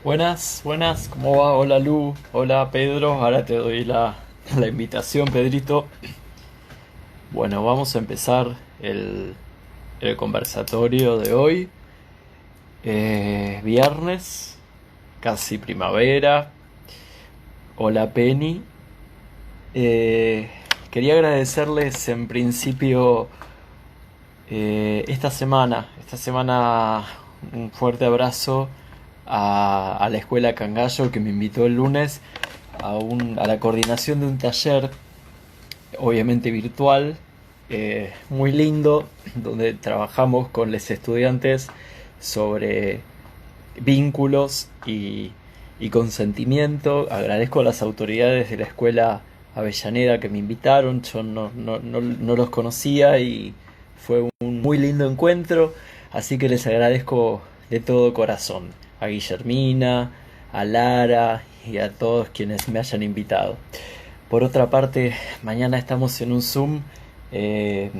Buenas, buenas, ¿cómo va? Hola Lu, hola Pedro, ahora te doy la invitación, Pedrito. Bueno, vamos a empezar el conversatorio de hoy. Viernes, casi primavera. Hola Penny. Eh, Quería agradecerles en principio esta semana un fuerte abrazo a la escuela Cangallo que me invitó el lunes a la coordinación de un taller, obviamente virtual, muy lindo, donde trabajamos con los estudiantes sobre vínculos y consentimiento. Agradezco a las autoridades de la escuela Avellaneda que me invitaron, yo no los conocía y fue un muy lindo encuentro, así que les agradezco de todo corazón a Guillermina, a Lara y a todos quienes me hayan invitado. Por otra parte, mañana estamos en un Zoom eh,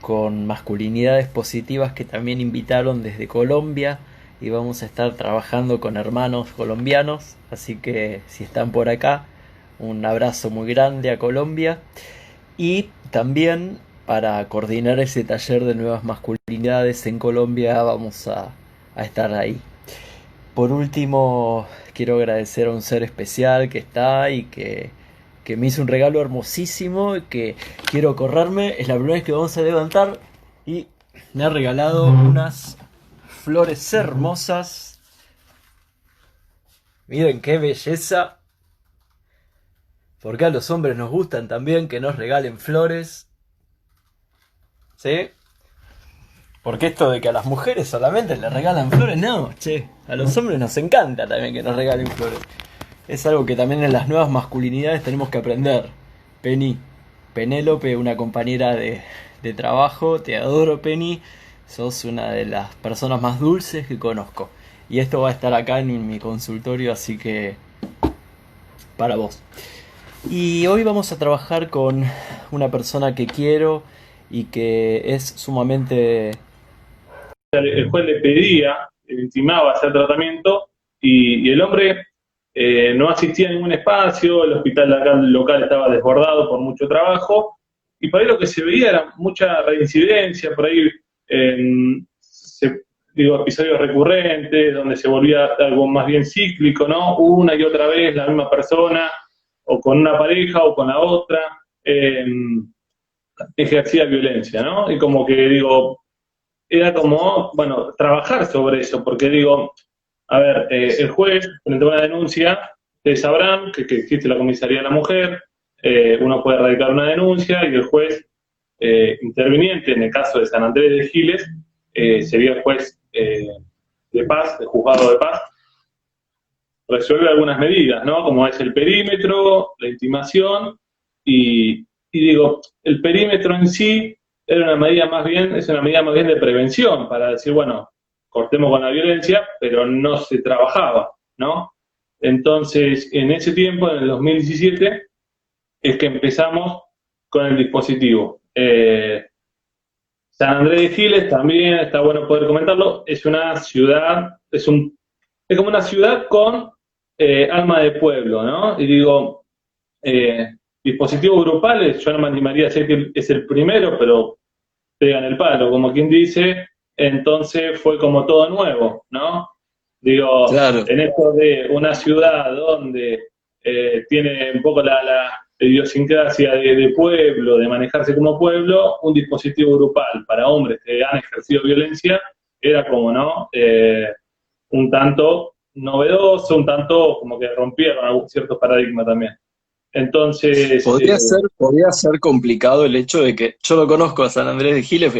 con masculinidades positivas que también invitaron desde Colombia y vamos a estar trabajando con hermanos colombianos, así que si están por acá, un abrazo muy grande a Colombia y también para coordinar ese taller de nuevas masculinidades en Colombia vamos a estar ahí. Por último, quiero agradecer a un ser especial que está y que me hizo un regalo hermosísimo que quiero correrme. Es la primera vez que vamos a levantar y me ha regalado unas flores hermosas. Miren qué belleza. Porque a los hombres nos gustan también que nos regalen flores. ¿Sí? Porque esto de que a las mujeres solamente les regalan flores, no, che. A los hombres nos encanta también que nos regalen flores. Es algo que también en las nuevas masculinidades tenemos que aprender. Penny, Penélope, una compañera de trabajo, te adoro Penny, sos una de las personas más dulces que conozco. Y esto va a estar acá en mi consultorio, así que para vos. Y hoy vamos a trabajar con una persona que quiero y que es sumamente... El juez le pedía, le intimaba hacer tratamiento y el hombre no asistía a ningún espacio, el hospital local estaba desbordado por mucho trabajo y por ahí lo que se veía era mucha reincidencia, por ahí eh, episodios recurrentes donde se volvía algo más bien cíclico, ¿no? Una y otra vez la misma persona o con una pareja o con la otra. Ejercía violencia, ¿no? Y como que digo, era como, bueno, trabajar sobre eso, porque digo, a ver, el juez, frente a una denuncia, ustedes sabrán que existe la comisaría de la mujer, uno puede radicar una denuncia y el juez interviniente, en el caso de San Andrés de Giles, sería el juez de paz, el juzgado de paz, resuelve algunas medidas, ¿no? Como es el perímetro, la intimación y digo, el perímetro en sí era una medida más bien, es una medida más bien de prevención para decir, bueno, cortemos con la violencia, pero no se trabajaba, ¿no? Entonces, en ese tiempo, en el 2017, es que empezamos con el dispositivo. San Andrés de Giles también, está bueno poder comentarlo, es una ciudad, es como una ciudad con alma de pueblo, ¿no? Y digo, eh, dispositivos grupales, yo no me animaría a decir que es el primero, pero pegan el palo, como quien dice, entonces fue como todo nuevo, ¿no? Digo, Claro. en esto de una ciudad donde tiene un poco la idiosincrasia de pueblo, de manejarse como pueblo, un dispositivo grupal para hombres que han ejercido violencia era como, ¿no? Un tanto novedoso, un tanto como que rompieron algún ciertos paradigmas también. Entonces, Podría ser complicado el hecho de que yo lo conozco a San Andrés de Giles,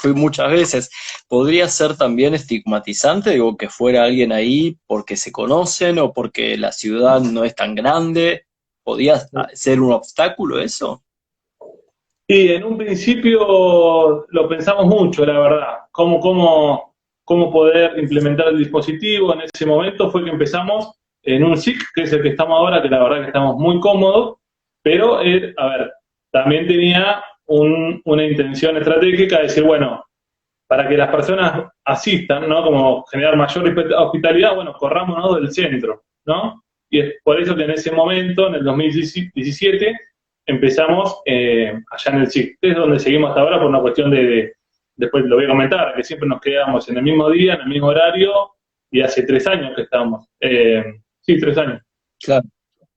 fui muchas veces. Podría ser también estigmatizante, digo, que fuera alguien ahí porque se conocen o porque la ciudad no es tan grande. ¿Podría ser un obstáculo eso? y en un principio lo pensamos mucho, la verdad, cómo poder implementar el dispositivo. En ese momento fue que empezamos en un SIC, que es el que estamos ahora, que la verdad que estamos muy cómodos, pero, a ver, también tenía una intención estratégica de decir, bueno, para que las personas asistan, ¿no? Como generar mayor hospitalidad, bueno, corrámonos del centro, ¿no? Y es por eso que en ese momento, en el 2017, empezamos allá en el SIC, es donde seguimos hasta ahora por una cuestión después lo voy a comentar, que siempre nos quedamos en el mismo día, en el mismo horario, y hace 3 años que estamos. Sí, 3 años. Claro.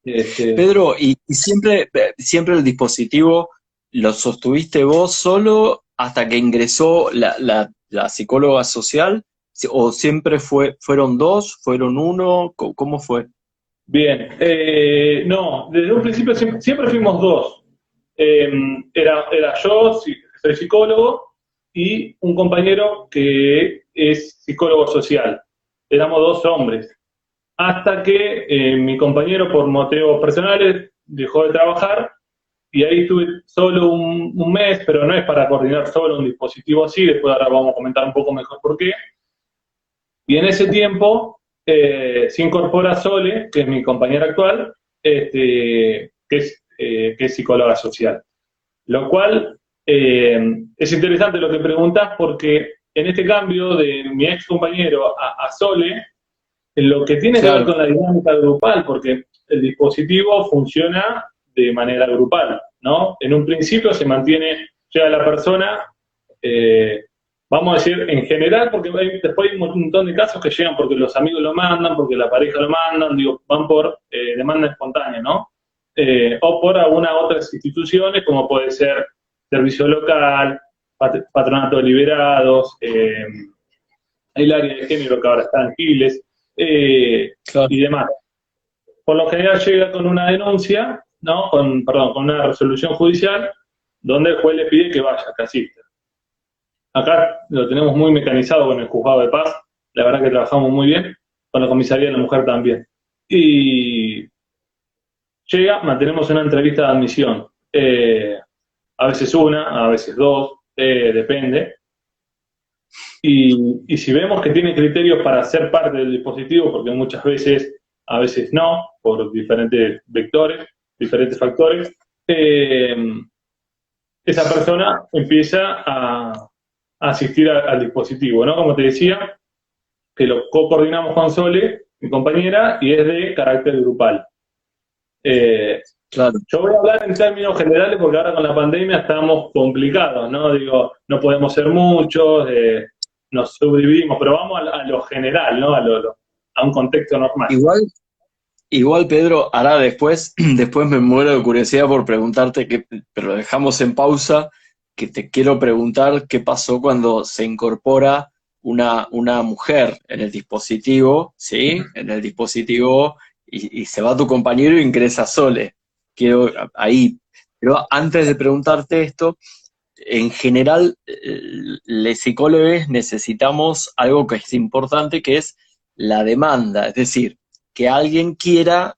Este, Pedro, y siempre el dispositivo lo sostuviste vos solo hasta que ingresó la psicóloga social, o siempre fueron dos, fueron uno, ¿cómo fue? Bien, no, desde un principio siempre fuimos dos. Era yo, soy psicólogo, y un compañero que es psicólogo social. Éramos dos hombres. Hasta que mi compañero, por motivos personales, dejó de trabajar, y ahí estuve solo un mes, pero no es para coordinar solo un dispositivo así, después ahora vamos a comentar un poco mejor por qué. Y en ese tiempo se incorpora Sole, que es mi compañera actual, que es psicóloga social. Lo cual es interesante lo que preguntás, porque en este cambio de mi ex compañero a Sole, en lo que tiene que ver Claro. con la dinámica grupal, porque el dispositivo funciona de manera grupal, ¿no? En un principio se mantiene, llega la persona, vamos a decir en general, porque después hay un montón de casos que llegan porque los amigos lo mandan, porque la pareja lo mandan, digo, van por demanda espontánea, ¿no? O por algunas otras instituciones, como puede ser servicio local, patronato de liberados, el área de género que ahora está en Giles, Claro. y demás. Por lo general llega con una denuncia, ¿no? Perdón, con una resolución judicial, donde el juez le pide que vaya, que asista. Acá lo tenemos muy mecanizado con el juzgado de paz, la verdad que trabajamos muy bien, con la comisaría de la mujer también. Y llega, mantenemos una entrevista de admisión, a veces una, a veces dos, depende. Y si vemos que tiene criterios para ser parte del dispositivo, porque muchas veces, a veces no, por diferentes vectores, diferentes factores, esa persona empieza a asistir al dispositivo, ¿no? Como te decía, que lo coordinamos con Sole, mi compañera, y es de carácter grupal. Claro. Yo voy a hablar en términos generales porque ahora con la pandemia estamos complicados, ¿no? Digo, no podemos ser muchos, nos subdividimos, pero vamos a lo general, ¿no? A un contexto normal. Igual, Pedro, ahora después me muero de curiosidad por preguntarte, pero lo dejamos en pausa, que te quiero preguntar qué pasó cuando se incorpora una mujer en el dispositivo, ¿sí? En el dispositivo, y se va tu compañero e ingresa Sole. Quiero ahí. Pero antes de preguntarte esto, en general, los psicólogos necesitamos algo que es importante, que es la demanda, es decir, que alguien quiera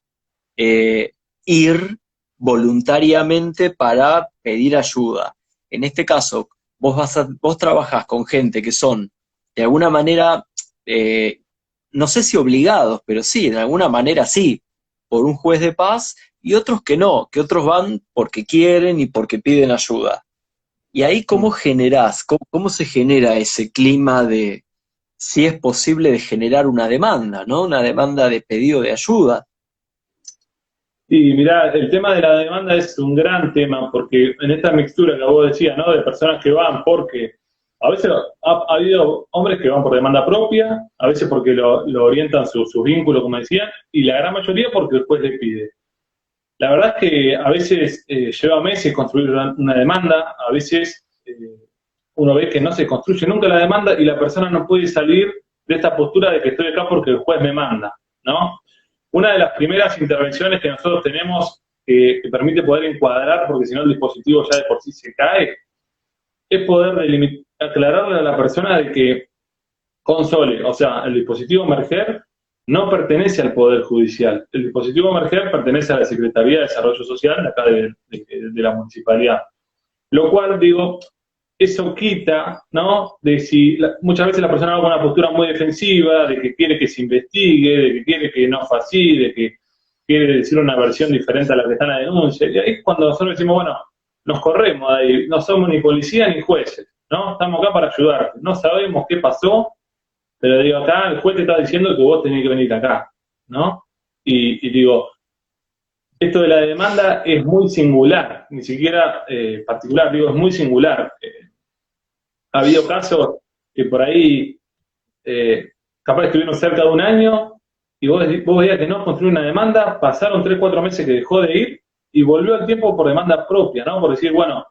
ir voluntariamente para pedir ayuda. En este caso, vos trabajás con gente que son, de alguna manera, no sé si obligados, pero sí, de alguna manera sí, por un juez de paz, y otros que no, que otros van porque quieren y porque piden ayuda. Y ahí, ¿cómo generás? ¿Cómo se genera ese clima de, si es posible, de generar una demanda, ¿no? Una demanda de pedido de ayuda. Y mirá, el tema de la demanda es un gran tema, porque en esta mixtura que vos decías, ¿no? De personas que van porque, a veces ha habido hombres que van por demanda propia, a veces porque lo orientan sus vínculos, como decían, y la gran mayoría porque el juez le pide. La verdad es que a veces lleva meses construir una demanda, a veces uno ve que no se construye nunca la demanda y la persona no puede salir de esta postura de que estoy acá porque el juez me manda, ¿no? Una de las primeras intervenciones que nosotros tenemos que permite poder encuadrar, porque si no el dispositivo ya de por sí se cae, es poder aclararle a la persona de que con Sole, o sea, el dispositivo Merger no pertenece al Poder Judicial. El dispositivo Merger pertenece a la Secretaría de Desarrollo Social de acá de la municipalidad. Lo cual, digo, eso quita, ¿no? De si muchas veces la persona va con una postura muy defensiva, de que quiere que se investigue, de que quiere que no fue así, de que quiere decir una versión diferente a la que está en la denuncia. Y ahí es cuando nosotros decimos, bueno, nos corremos de ahí, no somos ni policía ni jueces, ¿no? Estamos acá para ayudarte. No sabemos qué pasó, pero digo, acá el juez te está diciendo que vos tenés que venir acá, ¿no? Y digo, esto de la demanda es muy singular, ni siquiera particular, digo, es muy singular. Ha habido casos que por ahí capaz estuvieron cerca de un año y vos veías que no construir una demanda, pasaron 3 4 meses que dejó de ir y volvió al tiempo por demanda propia, ¿no? Por decir, bueno,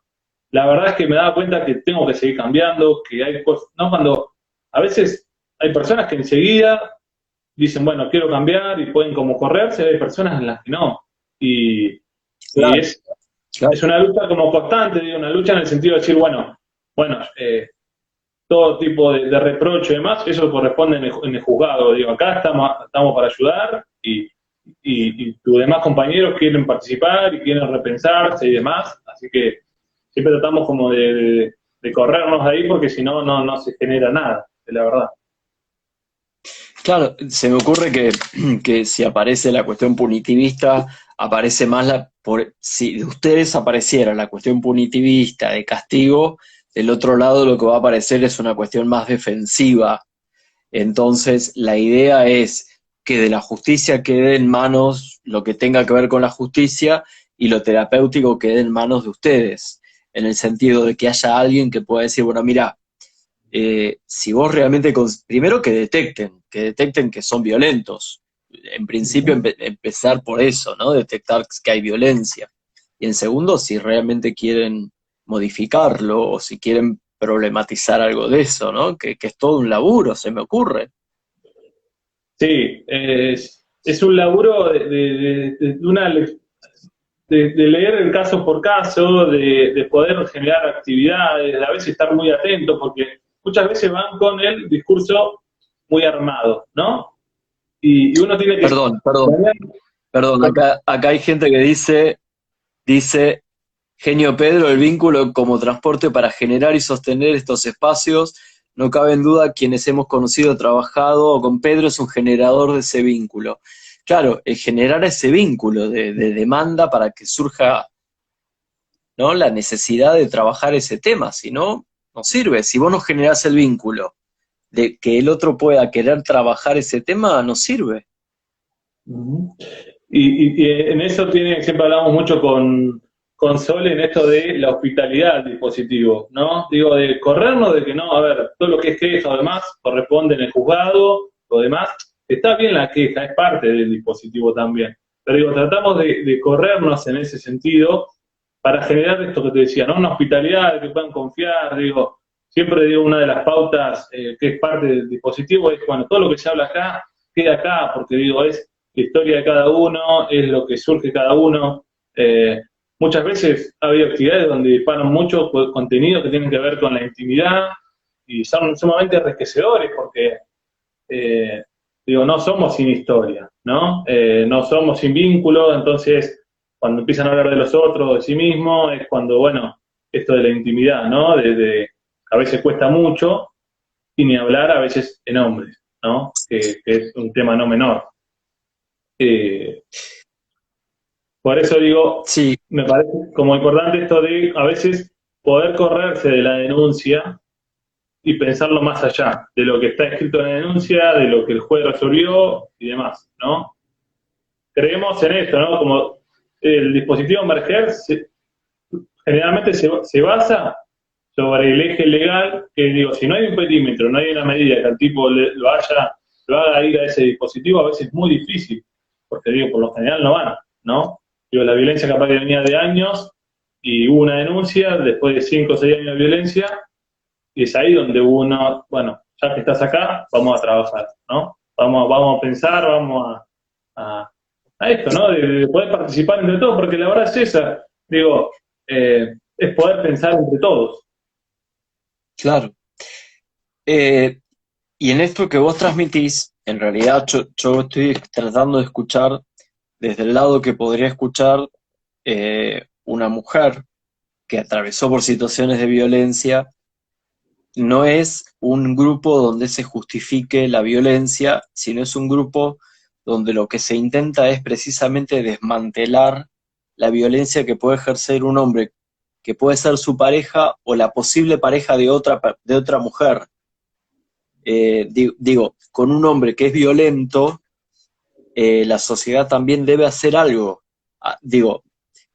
la verdad es que me daba cuenta que tengo que seguir cambiando, que hay cosas, ¿no? Cuando a veces hay personas que enseguida dicen, bueno, quiero cambiar y pueden como correrse, hay personas en las que no. Y, y Claro, es claro. una lucha como constante, digo, una lucha en el sentido de decir, bueno, todo tipo de reproche y demás, eso corresponde en el juzgado. Digo, acá estamos para ayudar y tus demás compañeros quieren participar y quieren repensarse y demás, así que siempre tratamos como de corrernos de ahí porque si no, no se genera nada, es la verdad. Claro, se me ocurre que si aparece la cuestión punitivista, aparece más si de ustedes apareciera la cuestión punitivista de castigo, del otro lado lo que va a aparecer es una cuestión más defensiva. Entonces, la idea es que de la justicia quede en manos lo que tenga que ver con la justicia y lo terapéutico quede en manos de ustedes, en el sentido de que haya alguien que pueda decir, bueno, mira, si vos realmente, primero que detecten que son violentos. En principio empezar por eso, ¿no? Detectar que hay violencia. Y en segundo, si realmente quieren modificarlo o si quieren problematizar algo de eso, ¿no? Que es todo un laburo, se me ocurre. Sí, es un laburo de leer el caso por caso, de poder generar actividades, de a veces estar muy atento, porque muchas veces van con el discurso muy armado, ¿no? Y uno tiene que Perdón, perdón, planear. perdón, acá hay gente que dice, Genio Pedro, el vínculo como transporte para generar y sostener estos espacios, no cabe en duda quienes hemos conocido, trabajado con Pedro es un generador de ese vínculo. Claro, el generar ese vínculo de demanda para que surja, ¿no? La necesidad de trabajar ese tema, si no, no sirve. Si vos no generás el vínculo de que el otro pueda querer trabajar ese tema, no sirve. Ujú. Y en eso siempre hablamos mucho con Sol en esto de la hospitalidad del dispositivo, ¿no? Digo, de corrernos de que no, a ver, todo lo que es queja o demás corresponde en el juzgado, lo demás, está bien la queja, es parte del dispositivo también. Pero digo, tratamos de corrernos en ese sentido para generar esto que te decía, ¿no? Una hospitalidad de que puedan confiar, digo, siempre digo, una de las pautas que es parte del dispositivo es, bueno, todo lo que se habla acá, queda acá, porque digo, es la historia de cada uno, es lo que surge cada uno. Eh, Muchas veces ha habido actividades donde disparan mucho contenido que tienen que ver con la intimidad y son sumamente enriquecedores porque, eh, digo, no somos sin historia, ¿no? No somos sin vínculo, entonces cuando empiezan a hablar de los otros, de sí mismo, es cuando, bueno, esto de la intimidad, ¿no? A veces cuesta mucho y ni hablar a veces en hombres, ¿no? Que es un tema no menor. Eh, Por eso digo, Sí, me parece como importante esto de a veces poder correrse de la denuncia y pensarlo más allá de lo que está escrito en la denuncia, de lo que el juez resolvió y demás, ¿no? Creemos en esto, ¿no? Como el dispositivo Emerger generalmente se basa sobre el eje legal, que digo, si no hay un perímetro, no hay una medida que el tipo lo haga ir a ese dispositivo, a veces es muy difícil, porque digo, por lo general no van, ¿no? Digo, la violencia capaz que venía de años y hubo una denuncia después de 5 o 6 años de violencia, y es ahí donde uno, bueno, ya que estás acá, vamos a trabajar, ¿no? Vamos a pensar, a, a esto, ¿no? De poder participar entre todos, porque la verdad es esa, digo, es poder pensar entre todos. claro. Eh, y en esto que vos transmitís, en realidad yo estoy tratando de escuchar desde el lado que podría escuchar una mujer que atravesó por situaciones de violencia. No es un grupo donde se justifique la violencia, sino es un grupo donde lo que se intenta es precisamente desmantelar la violencia que puede ejercer un hombre que puede ser su pareja o la posible pareja de otra mujer. Digo, con un hombre que es violento, la sociedad también debe hacer algo. Digo,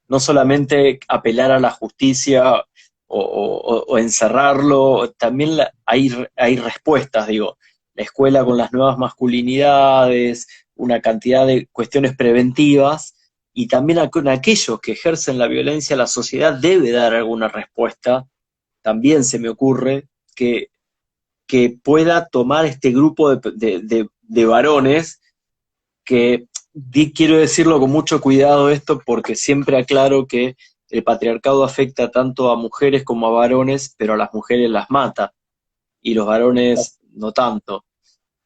no solamente apelar a la justicia o encerrarlo, también hay respuestas, digo, la escuela con las nuevas masculinidades, una cantidad de cuestiones preventivas, y también con aquellos que ejercen la violencia, la sociedad debe dar alguna respuesta. También se me ocurre que pueda tomar este grupo de varones que, quiero decirlo con mucho cuidado esto, porque siempre aclaro que el patriarcado afecta tanto a mujeres como a varones, pero a las mujeres las mata, y los varones no tanto.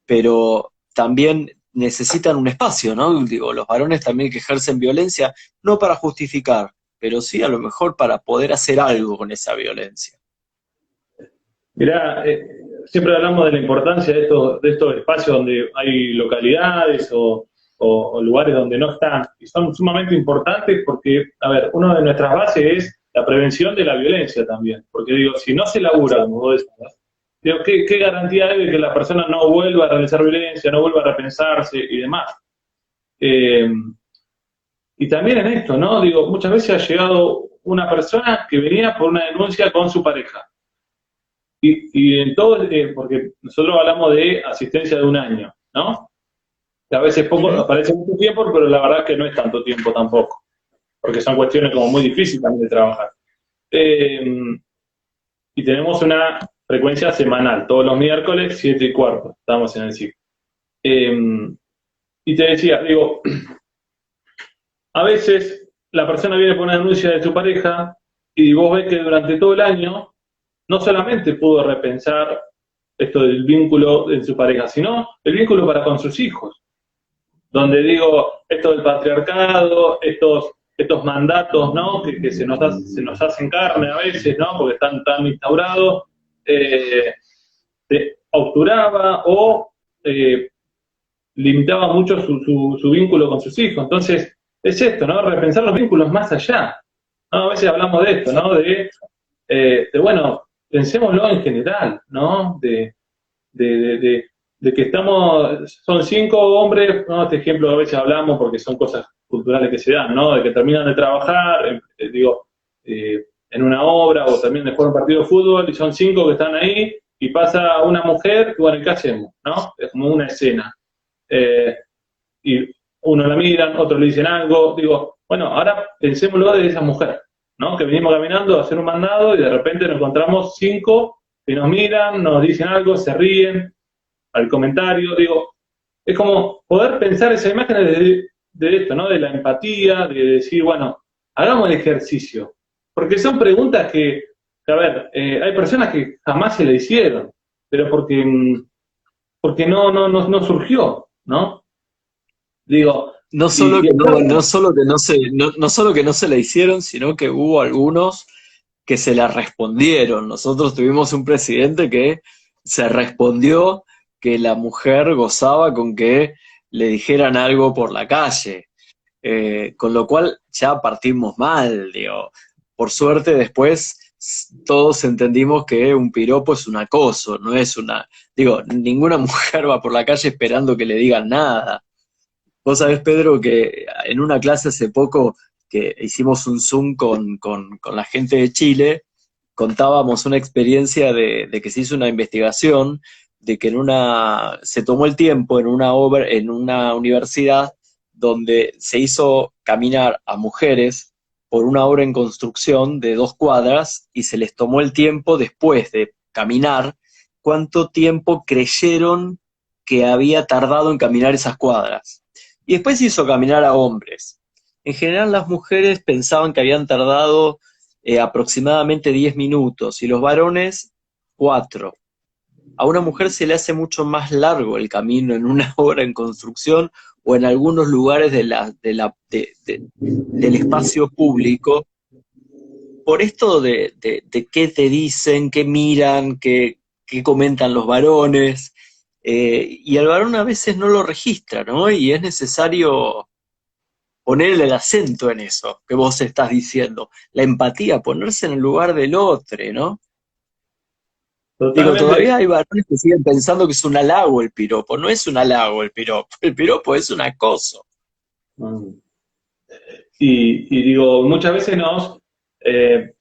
Pero también necesitan un espacio, ¿no? Digo, los varones también que ejercen violencia, no para justificar, pero sí a lo mejor para poder hacer algo con esa violencia. Mirá, siempre hablamos de la importancia de estos espacios donde hay localidades o lugares donde no están, y son sumamente importantes porque, a ver, una de nuestras bases es la prevención de la violencia también, porque digo, si no se labura, como vos decís, digo, ¿qué garantía hay de que la persona no vuelva a realizar violencia, no vuelva a repensarse y demás? Y también en esto, ¿no? Digo, muchas veces ha llegado una persona que venía por una denuncia con su pareja. Y en todo, porque nosotros hablamos de asistencia de un año, ¿no? Que a veces parece mucho tiempo, pero la verdad es que no es tanto tiempo tampoco, porque son cuestiones como muy difíciles también de trabajar. Y tenemos una frecuencia semanal, todos los miércoles, 7:15, estamos en el ciclo. Y te decía, digo, a veces la persona viene por una denuncia de su pareja y vos ves que durante todo el año no solamente pudo repensar esto del vínculo en su pareja, sino el vínculo para con sus hijos. Donde digo, esto del patriarcado, estos mandatos, ¿no? Que se nos hacen carne a veces, ¿no? Porque están tan instaurados, obturaba o limitaba mucho su vínculo con sus hijos. Entonces, es esto, ¿no? Repensar los vínculos más allá. ¿No? A veces hablamos de esto, ¿no? Bueno, pensémoslo en general, ¿no? De que son 5 hombres, ¿no? Este ejemplo a veces hablamos porque son cosas culturales que se dan, ¿no? De que terminan de trabajar, en una obra o también de jugar un partido de fútbol y son 5 que están ahí y pasa una mujer, y bueno, ¿qué hacemos? ¿No? Es como una escena. Y uno la miran, otros le dicen algo, digo, bueno, ahora pensémoslo de esa mujer, ¿no? Que venimos caminando a hacer un mandado y de repente nos encontramos 5 que nos miran, nos dicen algo, se ríen al comentario, digo, es como poder pensar esa imagen de esto, ¿no? De la empatía, de decir, bueno, hagamos el ejercicio, porque son preguntas a ver, hay personas que jamás se le hicieron, pero porque no surgió, ¿no? Digo, No solo que no solo que no se le hicieron, sino que hubo algunos que se la respondieron. Nosotros tuvimos un presidente que se respondió que la mujer gozaba con que le dijeran algo por la calle. Con lo cual ya partimos mal, digo. Por suerte después todos entendimos que un piropo es un acoso, no es digo, ninguna mujer va por la calle esperando que le digan nada. Vos sabés, Pedro, que en una clase hace poco que hicimos un Zoom con la gente de Chile, contábamos una experiencia de que se hizo una investigación, de que se tomó el tiempo en una universidad donde se hizo caminar a mujeres por una obra en construcción de 2 cuadras y se les tomó el tiempo después de caminar, cuánto tiempo creyeron que había tardado en caminar esas cuadras. Y después se hizo caminar a hombres. En general las mujeres pensaban que habían tardado aproximadamente 10 minutos y los varones 4. A una mujer se le hace mucho más largo el camino en una obra en construcción o en algunos lugares del espacio público, por esto de qué te dicen, qué miran, qué comentan los varones, y el varón a veces no lo registra, ¿no? Y es necesario poner el acento en eso que vos estás diciendo, la empatía, ponerse en el lugar del otro, ¿no? Digo, Totalmente. todavía hay varones que siguen pensando que es un halago el piropo, no es un halago el piropo es un acoso. Mm. Y digo, muchas veces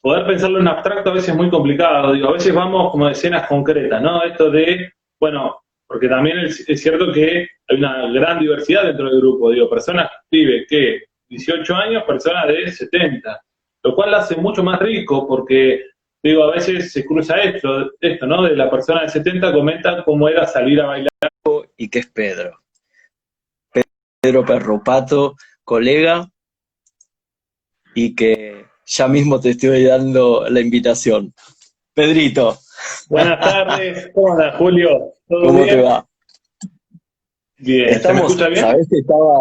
poder pensarlo en abstracto a veces es muy complicado, digo, a veces vamos como de escenas concretas, ¿no? Esto de, bueno, porque también es cierto que hay una gran diversidad dentro del grupo, digo, personas, pibes que 18 años, personas de 70, lo cual la hace mucho más rico porque, digo, a veces se cruza esto, ¿no? De la persona de 70 comenta cómo era salir a bailar. ¿Y qué es Pedro? Pedro Perropato, colega, y que ya mismo te estoy dando la invitación. Pedrito, Buenas tardes, ¿cómo andas, Julio? ¿Todo ¿cómo te bien? va? Bien, ¿se me Estamos, escucha bien? ¿sabés que estaba?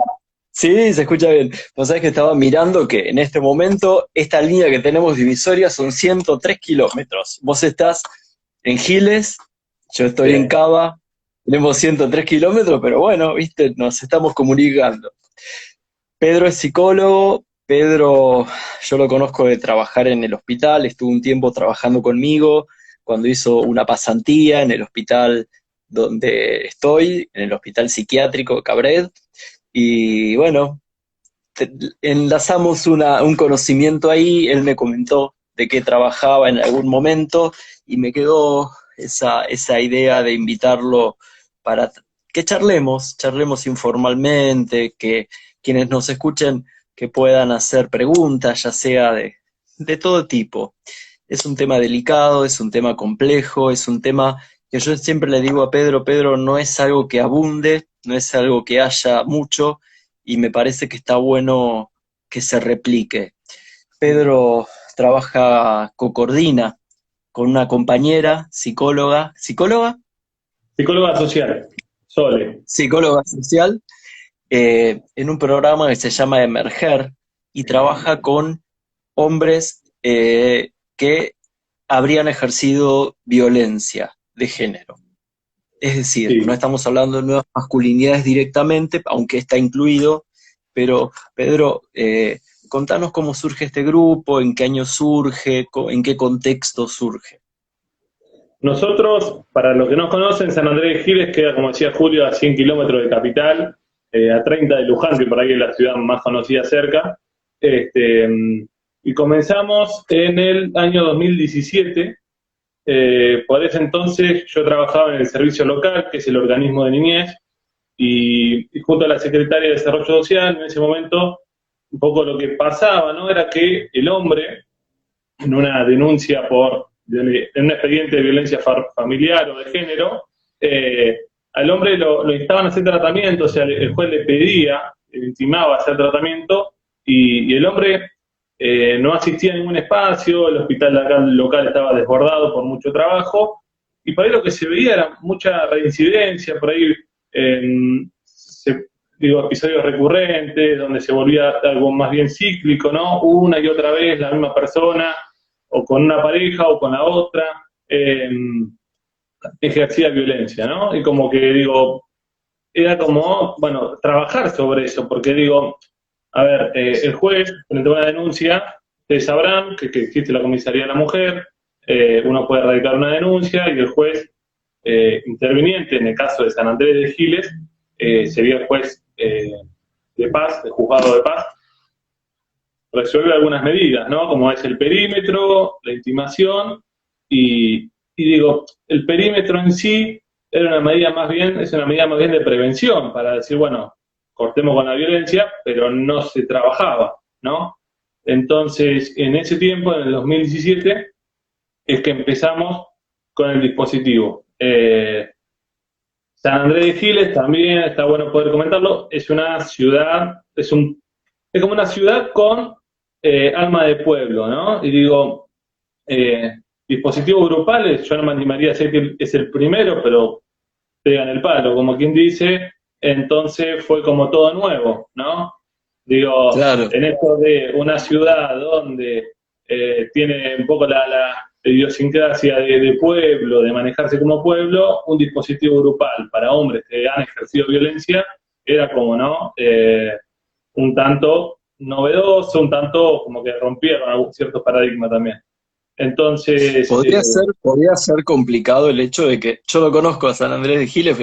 Sí, se escucha bien. Vos sabés que estaba mirando que en este momento esta línea que tenemos divisoria son 103 kilómetros. Vos estás en Giles, yo estoy en Bien. Cava, tenemos 103 kilómetros, pero bueno, viste, nos estamos comunicando. Pedro es psicólogo, Pedro yo lo conozco de trabajar en el hospital, estuvo un tiempo trabajando conmigo cuando hizo una pasantía en el hospital donde estoy, en el hospital psiquiátrico de Cabred, y bueno, enlazamos un conocimiento ahí, él me comentó de qué trabajaba en algún momento y me quedó esa idea de invitarlo para que charlemos informalmente, que quienes nos escuchen que puedan hacer preguntas, ya sea de todo tipo. Es un tema delicado, es un tema complejo, es un tema que yo siempre le digo a Pedro, Pedro, no es algo que abunde, no es algo que haya mucho, y me parece que está bueno que se replique. Pedro trabaja, coordina con una compañera, psicóloga, Psicóloga social, Sole. psicóloga social, en un programa que se llama Emerger y trabaja con hombres que habrían ejercido violencia de género. Es decir, no Sí. estamos hablando de nuevas masculinidades directamente, aunque está incluido, pero Pedro, contanos cómo surge este grupo, en qué año surge, en qué contexto surge. Nosotros, para los que no conocen, San Andrés de Giles queda, como decía Julio, a 100 kilómetros de capital, a 30 de Luján, que por ahí es la ciudad más conocida cerca. Este, y comenzamos en el año 2017. Por ese entonces yo trabajaba en el servicio local, que es el organismo de niñez, y junto a la secretaria de Desarrollo Social, en ese momento, un poco lo que pasaba, ¿no? Era que el hombre, en una denuncia en un expediente de violencia familiar o de género, al hombre lo instaban a hacer tratamiento, o sea, el juez le pedía, le intimaba a hacer tratamiento, y el hombre no asistía a ningún espacio, el hospital acá local estaba desbordado por mucho trabajo, y por ahí lo que se veía era mucha reincidencia, por ahí digo, episodios recurrentes, donde se volvía algo más bien cíclico, ¿no? Una y otra vez la misma persona, o con una pareja o con la otra, ejercía violencia, ¿no? Y como que digo, era como, bueno, trabajar sobre eso, porque digo, a ver, el juez, frente a una denuncia, ustedes sabrán que existe la comisaría de la mujer, uno puede radicar una denuncia y el juez interviniente, en el caso de San Andrés de Giles, sería el juez de paz, el juzgado de paz, resuelve algunas medidas, ¿no? Como es el perímetro, la intimación, y digo, el perímetro en sí era una medida más bien, es una medida más bien de prevención, para decir, bueno, cortemos con la violencia, pero no se trabajaba, ¿no? Entonces, en ese tiempo, en el 2017, es que empezamos con el dispositivo. San Andrés de Giles también, está bueno poder comentarlo, es una ciudad, es como una ciudad con alma de pueblo, ¿no? Y digo, eh, dispositivos grupales, yo no me animaría a decir que es el primero, pero pegan el palo, como quien dice, entonces fue como todo nuevo, ¿no? Digo, Claro, en esto de una ciudad donde tiene un poco la idiosincrasia de pueblo, de manejarse como pueblo, un dispositivo grupal para hombres que han ejercido violencia era como, ¿no? Un tanto novedoso, un tanto como que rompía con algún cierto paradigma también. Entonces, Podría ser complicado el hecho de que yo lo conozco a San Andrés de Giles,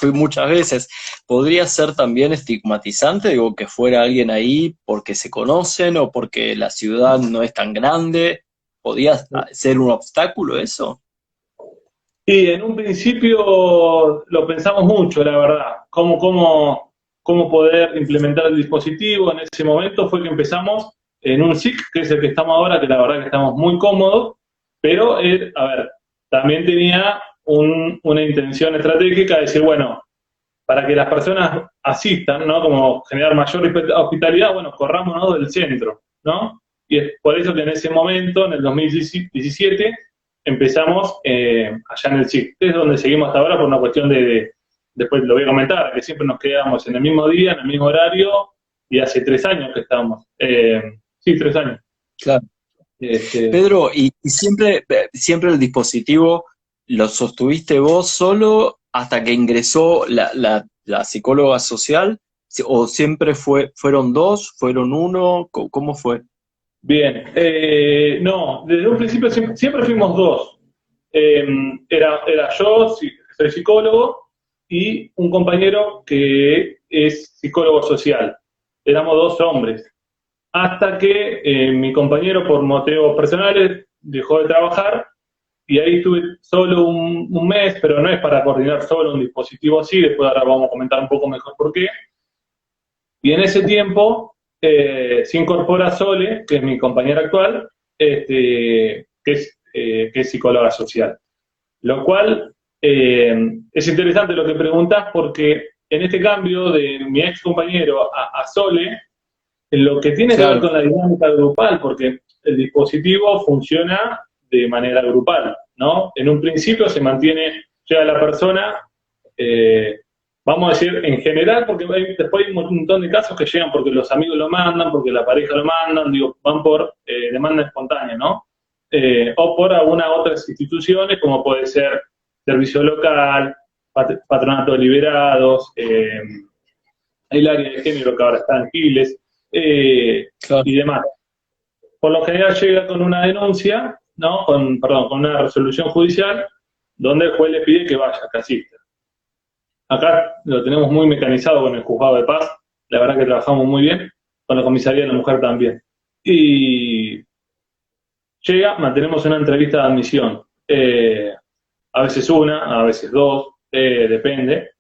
fui muchas veces. Podría ser también estigmatizante, digo, que fuera alguien ahí porque se conocen o porque la ciudad no es tan grande. ¿Podría ser un obstáculo eso? y en un principio lo pensamos mucho, la verdad, cómo poder implementar el dispositivo. En ese momento fue que empezamos en un SIC, que es el que estamos ahora, que la verdad que estamos muy cómodos, pero, a ver, también tenía una intención estratégica de decir, bueno, para que las personas asistan, ¿no? Como generar mayor hospitalidad, bueno, corrámonos del centro, ¿no? Y es por eso que en ese momento, en el 2017, empezamos allá en el SIC, que es donde seguimos hasta ahora por una cuestión después lo voy a comentar, que siempre nos quedamos en el mismo día, en el mismo horario, y hace 3 años que estamos. Sí, 3 años. Claro. Este, Pedro, y siempre el dispositivo lo sostuviste vos solo hasta que ingresó la psicóloga social, o siempre fueron dos, fueron uno, ¿cómo fue? Bien, no, desde un principio siempre fuimos dos. Era yo, soy psicólogo, y un compañero que es psicólogo social. Éramos dos hombres. Hasta que mi compañero, por motivos personales, dejó de trabajar, y ahí estuve solo un mes, pero no es para coordinar solo un dispositivo así, después ahora vamos a comentar un poco mejor por qué. Y en ese tiempo se incorpora Sole, que es mi compañera actual, que es psicóloga social. Lo cual es interesante lo que preguntas, porque en este cambio de mi ex compañero a Sole, lo que tiene que ver Claro. con la dinámica grupal, porque el dispositivo funciona de manera grupal, ¿no? En un principio se mantiene, llega la persona, vamos a decir en general, porque después hay un montón de casos que llegan porque los amigos lo mandan, porque la pareja lo mandan, digo, van por demanda espontánea, ¿no? O por algunas otras instituciones, como puede ser servicio local, patronato de liberados, el área de género que ahora está en Giles, Claro. y demás. Por lo general llega con una denuncia, ¿no? Con una resolución judicial, donde el juez le pide que vaya, que asista. Acá lo tenemos muy mecanizado con el juzgado de paz, la verdad que trabajamos muy bien, con la comisaría de la mujer también. Y llega, mantenemos una entrevista de admisión, a veces una, a veces dos, depende.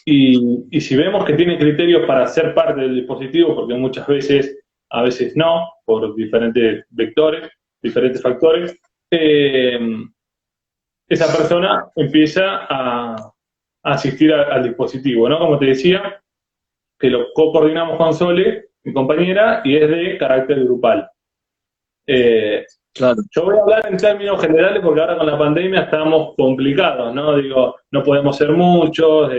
Y si vemos que tiene criterios para ser parte del dispositivo, porque muchas veces, a veces no, por diferentes vectores, diferentes factores, esa persona empieza a asistir al dispositivo, ¿no? Como te decía, que lo coordinamos con Sole, mi compañera, y es de carácter grupal. Claro. Yo voy a hablar en términos generales porque ahora con la pandemia estamos complicados, ¿no? Digo, no podemos ser muchos,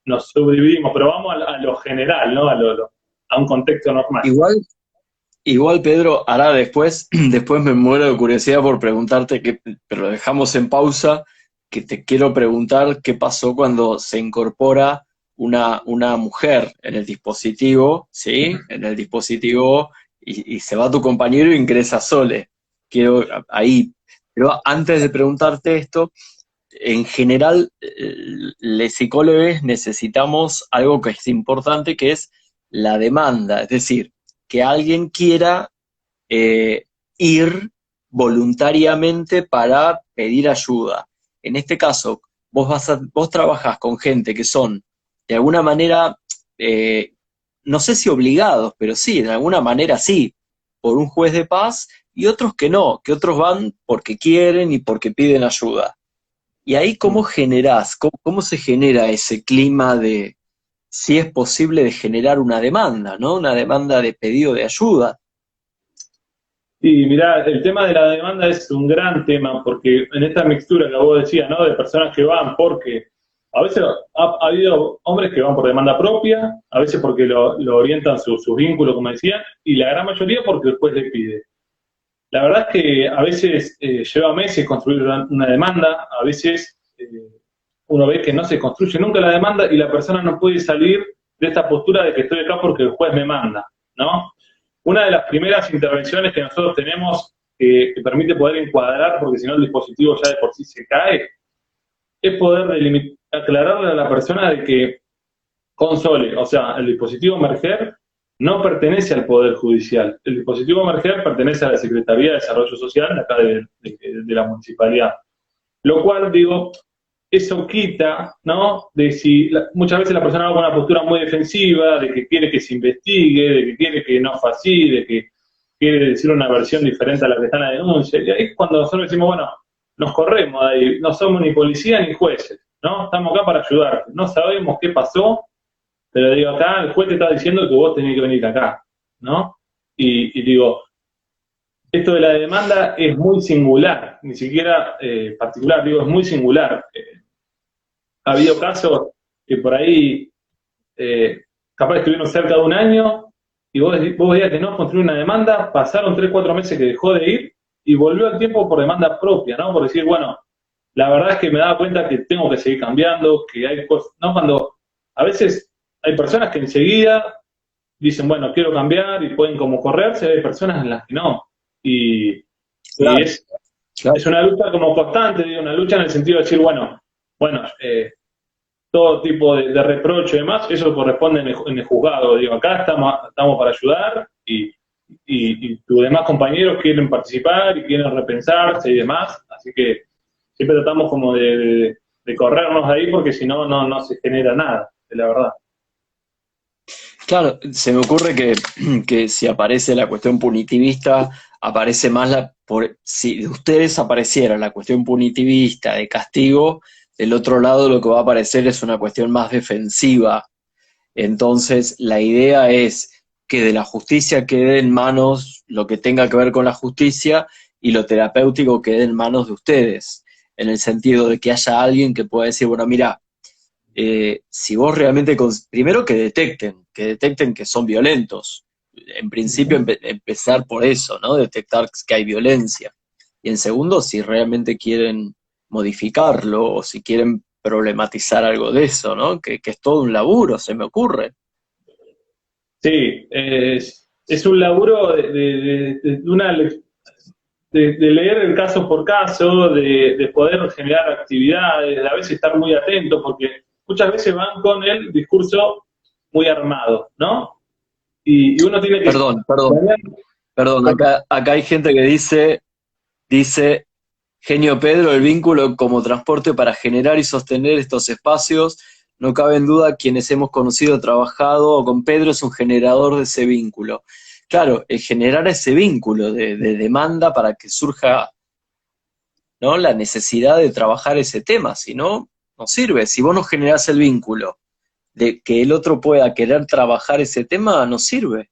nos subdividimos, pero vamos a lo general, ¿no? A un contexto normal. Igual, Pedro, ahora después me muero de curiosidad por preguntarte, pero lo dejamos en pausa, que te quiero preguntar qué pasó cuando se incorpora una mujer en el dispositivo, ¿sí? En el dispositivo y se va tu compañero e ingresa Sole. Quiero ahí. Pero antes de preguntarte esto, en general, los psicólogos necesitamos algo que es importante, que es la demanda, es decir, que alguien quiera eh, ir voluntariamente para pedir ayuda. En este caso, vos trabajás con gente que son, de alguna manera, eh, no sé si obligados, pero sí, de alguna manera sí, por un juez de paz, y otros que no, que otros van porque quieren y porque piden ayuda. Y ahí, ¿cómo generás? ¿Cómo se genera ese clima de, si es posible, de generar una demanda, ¿no? Una demanda de pedido de ayuda. Y mirá, el tema de la demanda es un gran tema, porque en esta mixtura que vos decías, ¿no? De personas que van porque, a veces ha habido hombres que van por demanda propia, a veces porque lo orientan sus vínculos, como decían, y la gran mayoría porque el juez le pide. La verdad es que a veces lleva meses construir una demanda, a veces uno ve que no se construye nunca la demanda y la persona no puede salir de esta postura de que estoy acá porque el juez me manda. ¿no? Una de las primeras intervenciones que nosotros tenemos que permite poder encuadrar, porque si no el dispositivo ya de por sí se cae, es poder aclararle a la persona de que Console, o sea, el dispositivo Merger no pertenece al Poder Judicial. El dispositivo Merger pertenece a la Secretaría de Desarrollo Social de acá de la municipalidad. Lo cual, digo, eso quita, ¿no? De si muchas veces la persona va con una postura muy defensiva, de que quiere que se investigue, de que quiere que no fascine, de que quiere decir una versión diferente a la que está en la denuncia. Y ahí es cuando nosotros decimos, bueno, nos corremos de ahí, no somos ni policía ni jueces, ¿no? Estamos acá para ayudarte. No sabemos qué pasó, pero digo, acá el juez te está diciendo que vos tenés que venir acá, ¿no? Y digo, esto de la demanda es muy singular, ni siquiera particular, digo, es muy singular. Ha habido casos que por ahí capaz estuvieron cerca de un año y vos veías que no construir una demanda, pasaron 3, 4 meses que dejó de ir y volvió al tiempo por demanda propia, ¿no? Por decir, bueno, la verdad es que me daba cuenta que tengo que seguir cambiando, que hay cosas, ¿no? Cuando a veces hay personas que enseguida dicen, bueno, quiero cambiar y pueden como correrse, hay personas en las que no. Y Claro, es claro. una lucha como constante, digo, una lucha en el sentido de decir, bueno, todo tipo de reproche y demás, eso corresponde en el juzgado. Digo, acá estamos para ayudar y tus demás compañeros quieren participar y quieren repensarse y demás, así que siempre tratamos como de corrernos de ahí porque si no, no se genera nada, de la verdad. Claro, se me ocurre que si aparece la cuestión punitivista, aparece más si de ustedes apareciera la cuestión punitivista de castigo, del otro lado lo que va a aparecer es una cuestión más defensiva. Entonces, la idea es que de la justicia quede en manos lo que tenga que ver con la justicia y lo terapéutico quede en manos de ustedes, en el sentido de que haya alguien que pueda decir, bueno, mira, si vos realmente, primero que detecten que son violentos. En principio empezar por eso, ¿no? Detectar que hay violencia. Y en segundo, si realmente quieren modificarlo o si quieren problematizar algo de eso, ¿no? Que es todo un laburo, se me ocurre. Sí, es un laburo de leer el caso por caso, de poder generar actividades, de a veces estar muy atento, porque muchas veces van con el discurso muy armado, ¿no? Y uno tiene que... Perdón, acá hay gente que dice, Genio Pedro, el vínculo como transporte para generar y sostener estos espacios, no cabe en duda quienes hemos conocido, trabajado con Pedro es un generador de ese vínculo. Claro, el generar ese vínculo de demanda para que surja, ¿no?, la necesidad de trabajar ese tema, si no, no sirve. Si vos no generás el vínculo de que el otro pueda querer trabajar ese tema, no sirve.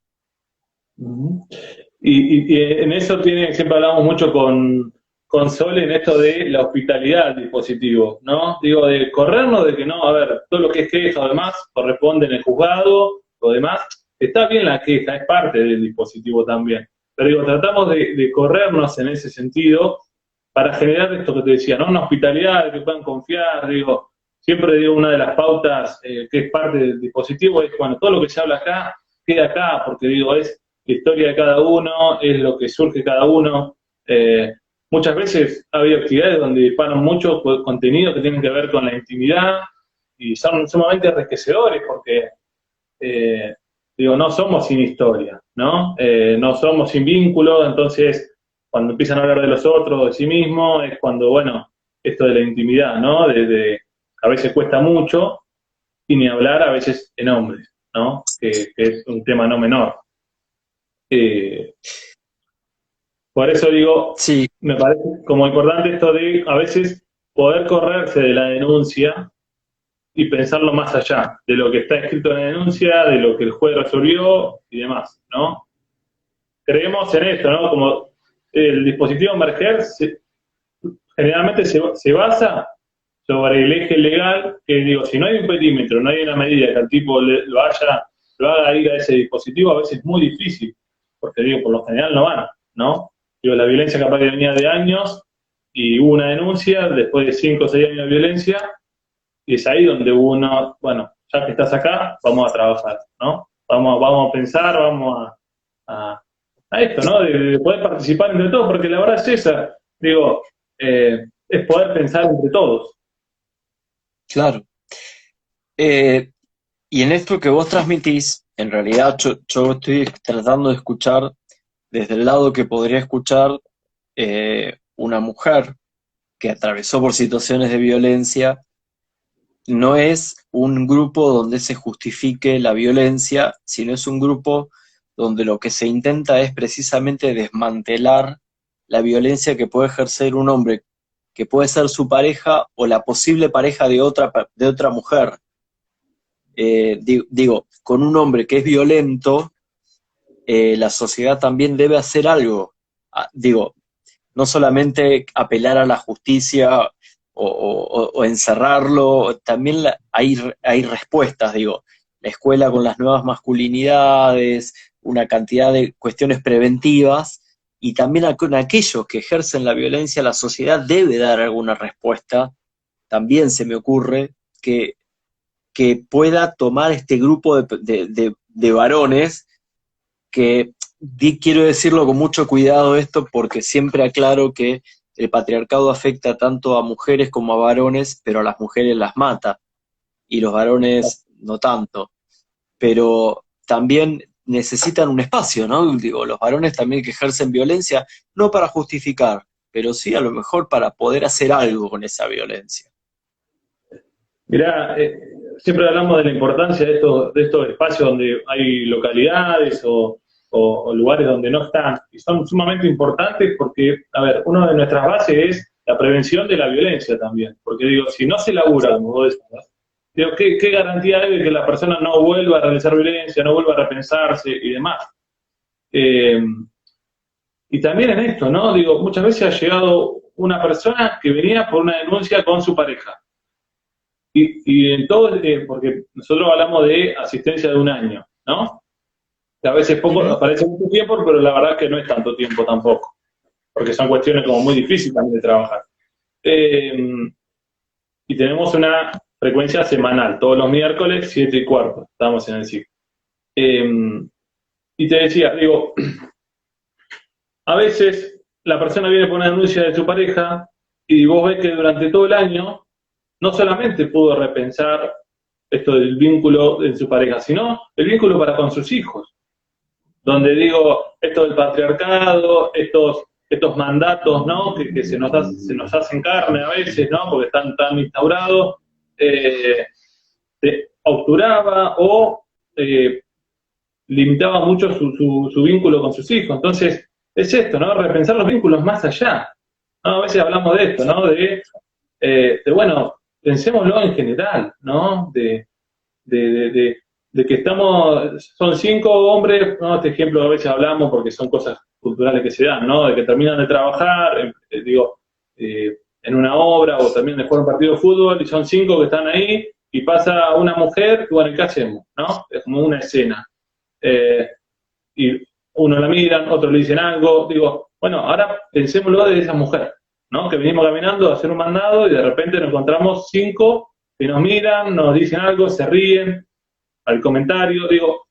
Y en eso siempre hablamos mucho con Sole en esto de la hospitalidad del dispositivo, ¿no? Digo, de corrernos de que no, a ver, todo lo que es queja o demás corresponde en el juzgado, lo demás, está bien la queja, es parte del dispositivo también. Pero digo, tratamos de corrernos en ese sentido para generar esto que te decía, ¿no? Una hospitalidad, que puedan confiar, digo, siempre digo, una de las pautas que es parte del dispositivo es, bueno, todo lo que se habla acá, queda acá, porque digo, es la historia de cada uno, es lo que surge cada uno. Muchas veces ha habido actividades donde disparan mucho contenido que tienen que ver con la intimidad y son sumamente enriquecedores porque, digo, no somos sin historia, ¿no? No somos sin vínculos, entonces cuando empiezan a hablar de los otros, de sí mismos, es cuando, bueno, esto de la intimidad, ¿no? A veces cuesta mucho y ni hablar a veces en hombres, ¿no? Que es un tema no menor. Por eso digo, Sí, me parece como importante esto de a veces poder correrse de la denuncia y pensarlo más allá de lo que está escrito en la denuncia, de lo que el juez resolvió y demás, ¿no? Creemos en esto, ¿no? Como el dispositivo Merger generalmente se basa sobre el eje legal, que digo, si no hay un perímetro, no hay una medida que al tipo lo haga ir a ese dispositivo, a veces es muy difícil, porque digo, por lo general no van, ¿no? Digo, la violencia capaz que venía de años y hubo una denuncia después de 5 o 6 años de violencia y es ahí donde uno, bueno, ya que estás acá, vamos a trabajar, ¿no? Vamos a pensar, vamos a esto, ¿no? De poder participar entre todos, porque la verdad es esa, digo, es poder pensar entre todos. Claro. Eh, y en esto que vos transmitís, en realidad yo estoy tratando de escuchar desde el lado que podría escuchar una mujer que atravesó por situaciones de violencia. No es un grupo donde se justifique la violencia, sino es un grupo donde lo que se intenta es precisamente desmantelar la violencia que puede ejercer un hombre, que puede ser su pareja o la posible pareja de otra mujer. Digo, con un hombre que es violento, la sociedad también debe hacer algo. Digo, no solamente apelar a la justicia o encerrarlo, también hay respuestas, digo, la escuela con las nuevas masculinidades, una cantidad de cuestiones preventivas, y también con aquellos que ejercen la violencia, la sociedad debe dar alguna respuesta. También se me ocurre que pueda tomar este grupo de varones que quiero decirlo con mucho cuidado esto porque siempre aclaro que el patriarcado afecta tanto a mujeres como a varones, pero a las mujeres las mata y los varones no tanto. Pero también necesitan un espacio, ¿no? Digo, los varones también que ejercen violencia, no para justificar, pero sí a lo mejor para poder hacer algo con esa violencia. Mirá, siempre hablamos de la importancia de estos espacios donde hay localidades o lugares donde no están, y son sumamente importantes porque, a ver, una de nuestras bases es la prevención de la violencia también, porque digo, si no se labura, como vos decís, digo, ¿qué garantía hay de que la persona no vuelva a realizar violencia, no vuelva a repensarse y demás? Y también en esto, ¿no? Digo, muchas veces ha llegado una persona que venía por una denuncia con su pareja. Y en todo, porque nosotros hablamos de asistencia de un año, ¿no? Que a veces poco, parece mucho tiempo, pero la verdad es que no es tanto tiempo tampoco, porque son cuestiones como muy difíciles también de trabajar. Y tenemos una frecuencia semanal, todos los miércoles, 7:15, estamos en el ciclo. Y te decía, digo, a veces la persona viene por una denuncia de su pareja y vos ves que durante todo el año no solamente pudo repensar esto del vínculo en su pareja, sino el vínculo para con sus hijos. Donde digo, esto del patriarcado, estos mandatos, ¿no? Que se nos hacen carne a veces, ¿no? Porque están tan instaurados, obturaba o limitaba mucho su vínculo con sus hijos. Entonces, es esto, ¿no? Repensar los vínculos más allá. ¿No? A veces hablamos de esto, ¿no? De bueno, pensémoslo en general, ¿no? De que son 5 hombres, ¿no? Este ejemplo a veces hablamos porque son cosas culturales que se dan, ¿no? De que terminan de trabajar, en una obra o también de jugar un partido de fútbol y son 5 que están ahí y pasa una mujer y bueno, ¿qué hacemos? ¿No? Es como una escena. Y uno la miran, otros le dicen algo, digo, bueno, ahora pensémoslo de esa mujer, ¿no? Que venimos caminando a hacer un mandado y de repente nos encontramos 5 que nos miran, nos dicen algo, se ríen al comentario, digo,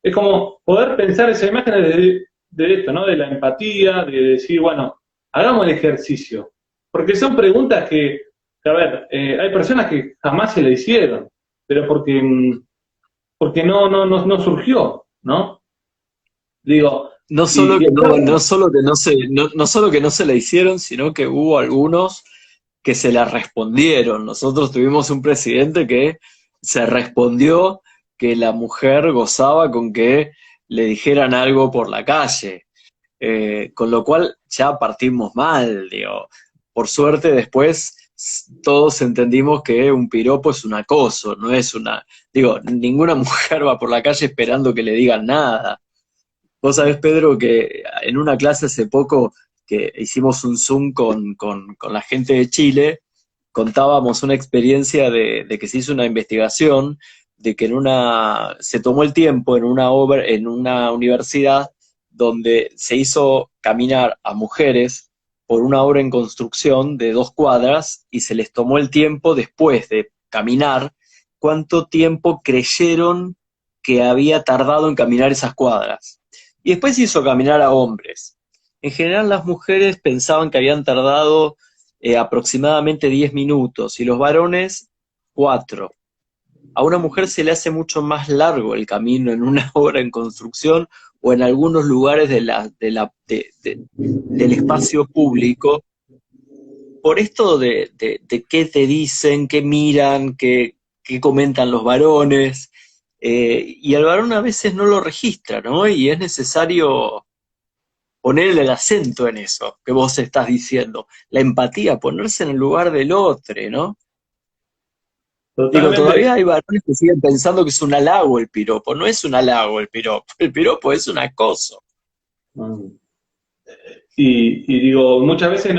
es como poder pensar esa imagen de esto, ¿no? De la empatía, de decir, bueno, hagamos el ejercicio. Porque son preguntas a ver, hay personas que jamás se le hicieron, pero porque no surgió, ¿no? Digo, No solo que no solo que no se la hicieron, sino que hubo algunos que se la respondieron. Nosotros tuvimos un presidente que se respondió que la mujer gozaba con que le dijeran algo por la calle. Con lo cual ya partimos mal, digo. Por suerte después todos entendimos que un piropo es un acoso, no es digo, ninguna mujer va por la calle esperando que le digan nada. Vos sabés, Pedro, que en una clase hace poco que hicimos un Zoom con la gente de Chile, contábamos una experiencia de que se hizo una investigación, de que se tomó el tiempo en una universidad donde se hizo caminar a mujeres por una obra en construcción de 2 cuadras y se les tomó el tiempo después de caminar, cuánto tiempo creyeron que había tardado en caminar esas cuadras. y después hizo caminar a hombres. En general las mujeres pensaban que habían tardado aproximadamente 10 minutos y los varones 4. A una mujer se le hace mucho más largo el camino en una obra en construcción o en algunos lugares del espacio público, por esto de qué te dicen, qué miran, qué comentan los varones, y el varón a veces no lo registra, ¿no? Y es necesario ponerle el acento en eso que vos estás diciendo, la empatía, ponerse en el lugar del otro, ¿no? Digo, Totalmente. todavía hay varones que siguen pensando que es un halago el piropo. No es un halago el piropo es un acoso. Y digo, muchas veces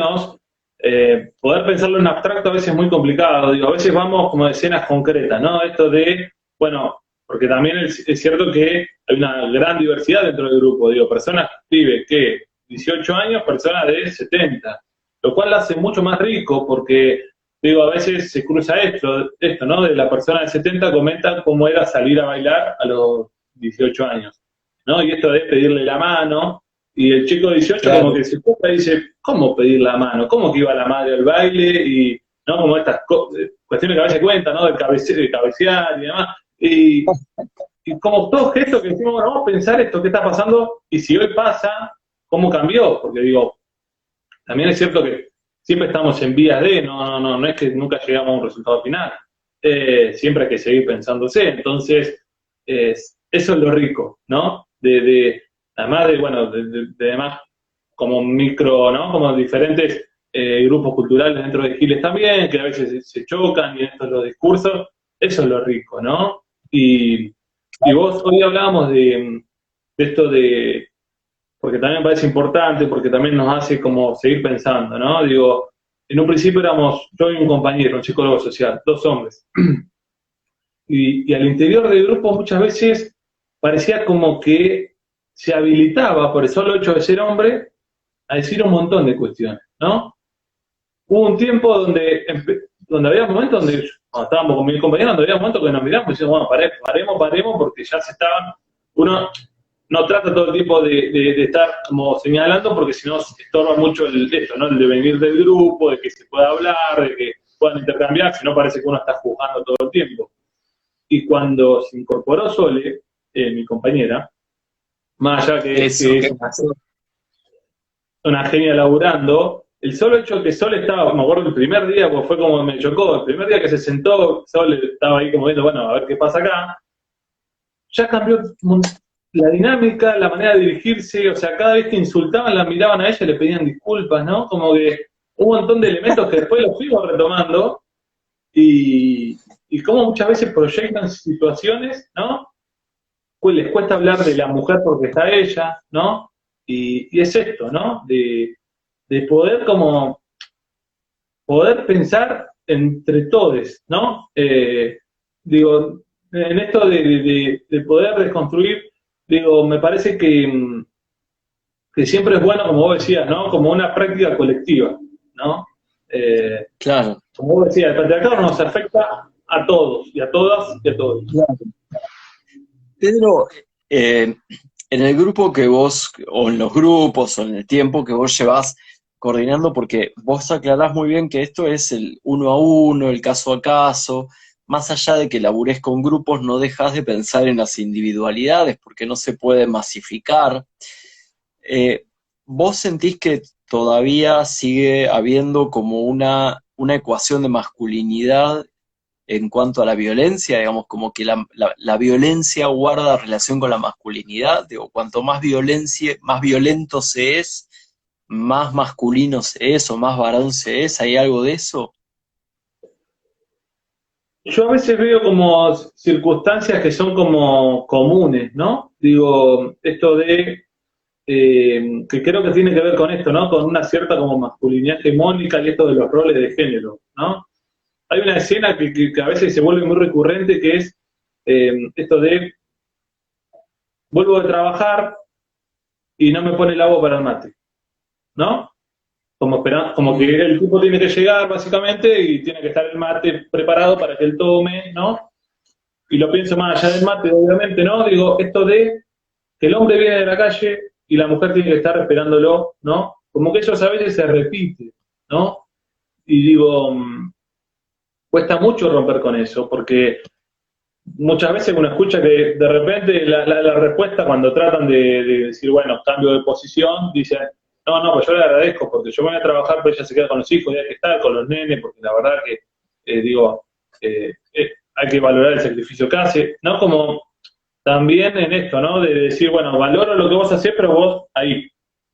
poder pensarlo en abstracto a veces es muy complicado. Digo, a veces vamos como de escenas concretas, ¿no? Esto de, bueno, porque también es cierto que hay una gran diversidad dentro del grupo. Digo, personas, pibes que 18 años, personas de 70, lo cual lo hace mucho más rico porque, digo, a veces se cruza esto, ¿no? De la persona de 70 comenta cómo era salir a bailar a los 18 años, ¿no? Y esto de pedirle la mano, y el chico de 18 Claro. como que se ocupa y dice, ¿cómo pedir la mano? ¿Cómo que iba la madre al baile? Y, ¿no? Como estas cuestiones que a veces cuentan, ¿no? De cabecear y demás. Y como todo gesto que decimos, bueno, vamos a pensar esto, ¿qué está pasando? Y si hoy pasa, ¿cómo cambió? Porque digo, también es cierto que siempre estamos en vías de, no es que nunca llegamos a un resultado final. Siempre hay que seguir pensándose. Entonces, eso es lo rico, ¿no? Además de además como micro, ¿no? Como diferentes grupos culturales dentro de Giles también, que a veces se chocan y en estos los discursos, eso es lo rico, ¿no? Y vos, hoy hablábamos de esto de, porque también me parece importante, porque también nos hace como seguir pensando, ¿no? Digo, en un principio éramos yo y un compañero, un psicólogo social, 2 hombres. Y al interior del grupo muchas veces parecía como que se habilitaba por el solo hecho de ser hombre a decir un montón de cuestiones, ¿no? Hubo un tiempo donde había momentos donde, cuando estábamos con mis compañeros, donde había momentos que nos miramos y decíamos, bueno, paremos, porque ya se estaban, uno no trata todo el tiempo de estar como señalando, porque si no estorba mucho esto, ¿no? El devenir del grupo, de que se pueda hablar, de que puedan intercambiar, si no parece que uno está juzgando todo el tiempo. Y cuando se incorporó Sole, mi compañera, más allá que es una genia laburando, el solo hecho que Sole estaba, me acuerdo el primer día, pues fue como me chocó, el primer día que se sentó, Sole estaba ahí como viendo, bueno, a ver qué pasa acá, ya cambió la dinámica, la manera de dirigirse, o sea, cada vez que insultaban, la miraban a ella, le pedían disculpas, ¿no? Como que un montón de elementos que después los fuimos retomando, y cómo muchas veces proyectan situaciones, ¿no? Pues les cuesta hablar de la mujer porque está ella, ¿no? Y es esto, ¿no? De poder pensar entre todos, ¿no? Digo, en esto de poder desconstruir, digo, me parece que siempre es bueno, como vos decías, ¿no? Como una práctica colectiva, ¿no? Claro. Como vos decías, el patriarcado nos afecta a todos, y a todas, y a todos. Claro. Pedro, en el grupo que vos, o en los grupos, o en el tiempo que vos llevás coordinando, porque vos aclarás muy bien que esto es el uno a uno, el caso a caso, más allá de que labures con grupos, no dejas de pensar en las individualidades, porque no se puede masificar. ¿Vos sentís que todavía sigue habiendo como una ecuación de masculinidad en cuanto a la violencia, digamos, como que la violencia guarda relación con la masculinidad? Digo, cuanto más violento se es, más masculino se es o más varón se es? ¿Hay algo de eso? Yo a veces veo como circunstancias que son como comunes, ¿no? Digo, esto de, que creo que tiene que ver con esto, ¿no? Con una cierta como masculinidad hegemónica y esto de los roles de género, ¿no? Hay una escena que a veces se vuelve muy recurrente, que es esto de, vuelvo de trabajar y no me pone el agua para el mate, ¿no? Como que el tipo tiene que llegar básicamente y tiene que estar el mate preparado para que él tome, ¿no? Y lo pienso más allá del mate, obviamente, ¿no? Digo, esto de que el hombre viene de la calle y la mujer tiene que estar esperándolo, ¿no? Como que eso a veces se repite, ¿no? Y digo, cuesta mucho romper con eso, porque muchas veces uno escucha que de repente la respuesta cuando tratan de decir, bueno, cambio de posición, dicen, no, no, pues yo le agradezco porque yo voy a trabajar, pero ella se queda con los hijos y hay que estar con los nenes, porque la verdad que, hay que valorar el sacrificio que hace, ¿no? Como también en esto, ¿no? De decir, bueno, valoro lo que vos hacés, pero vos ahí,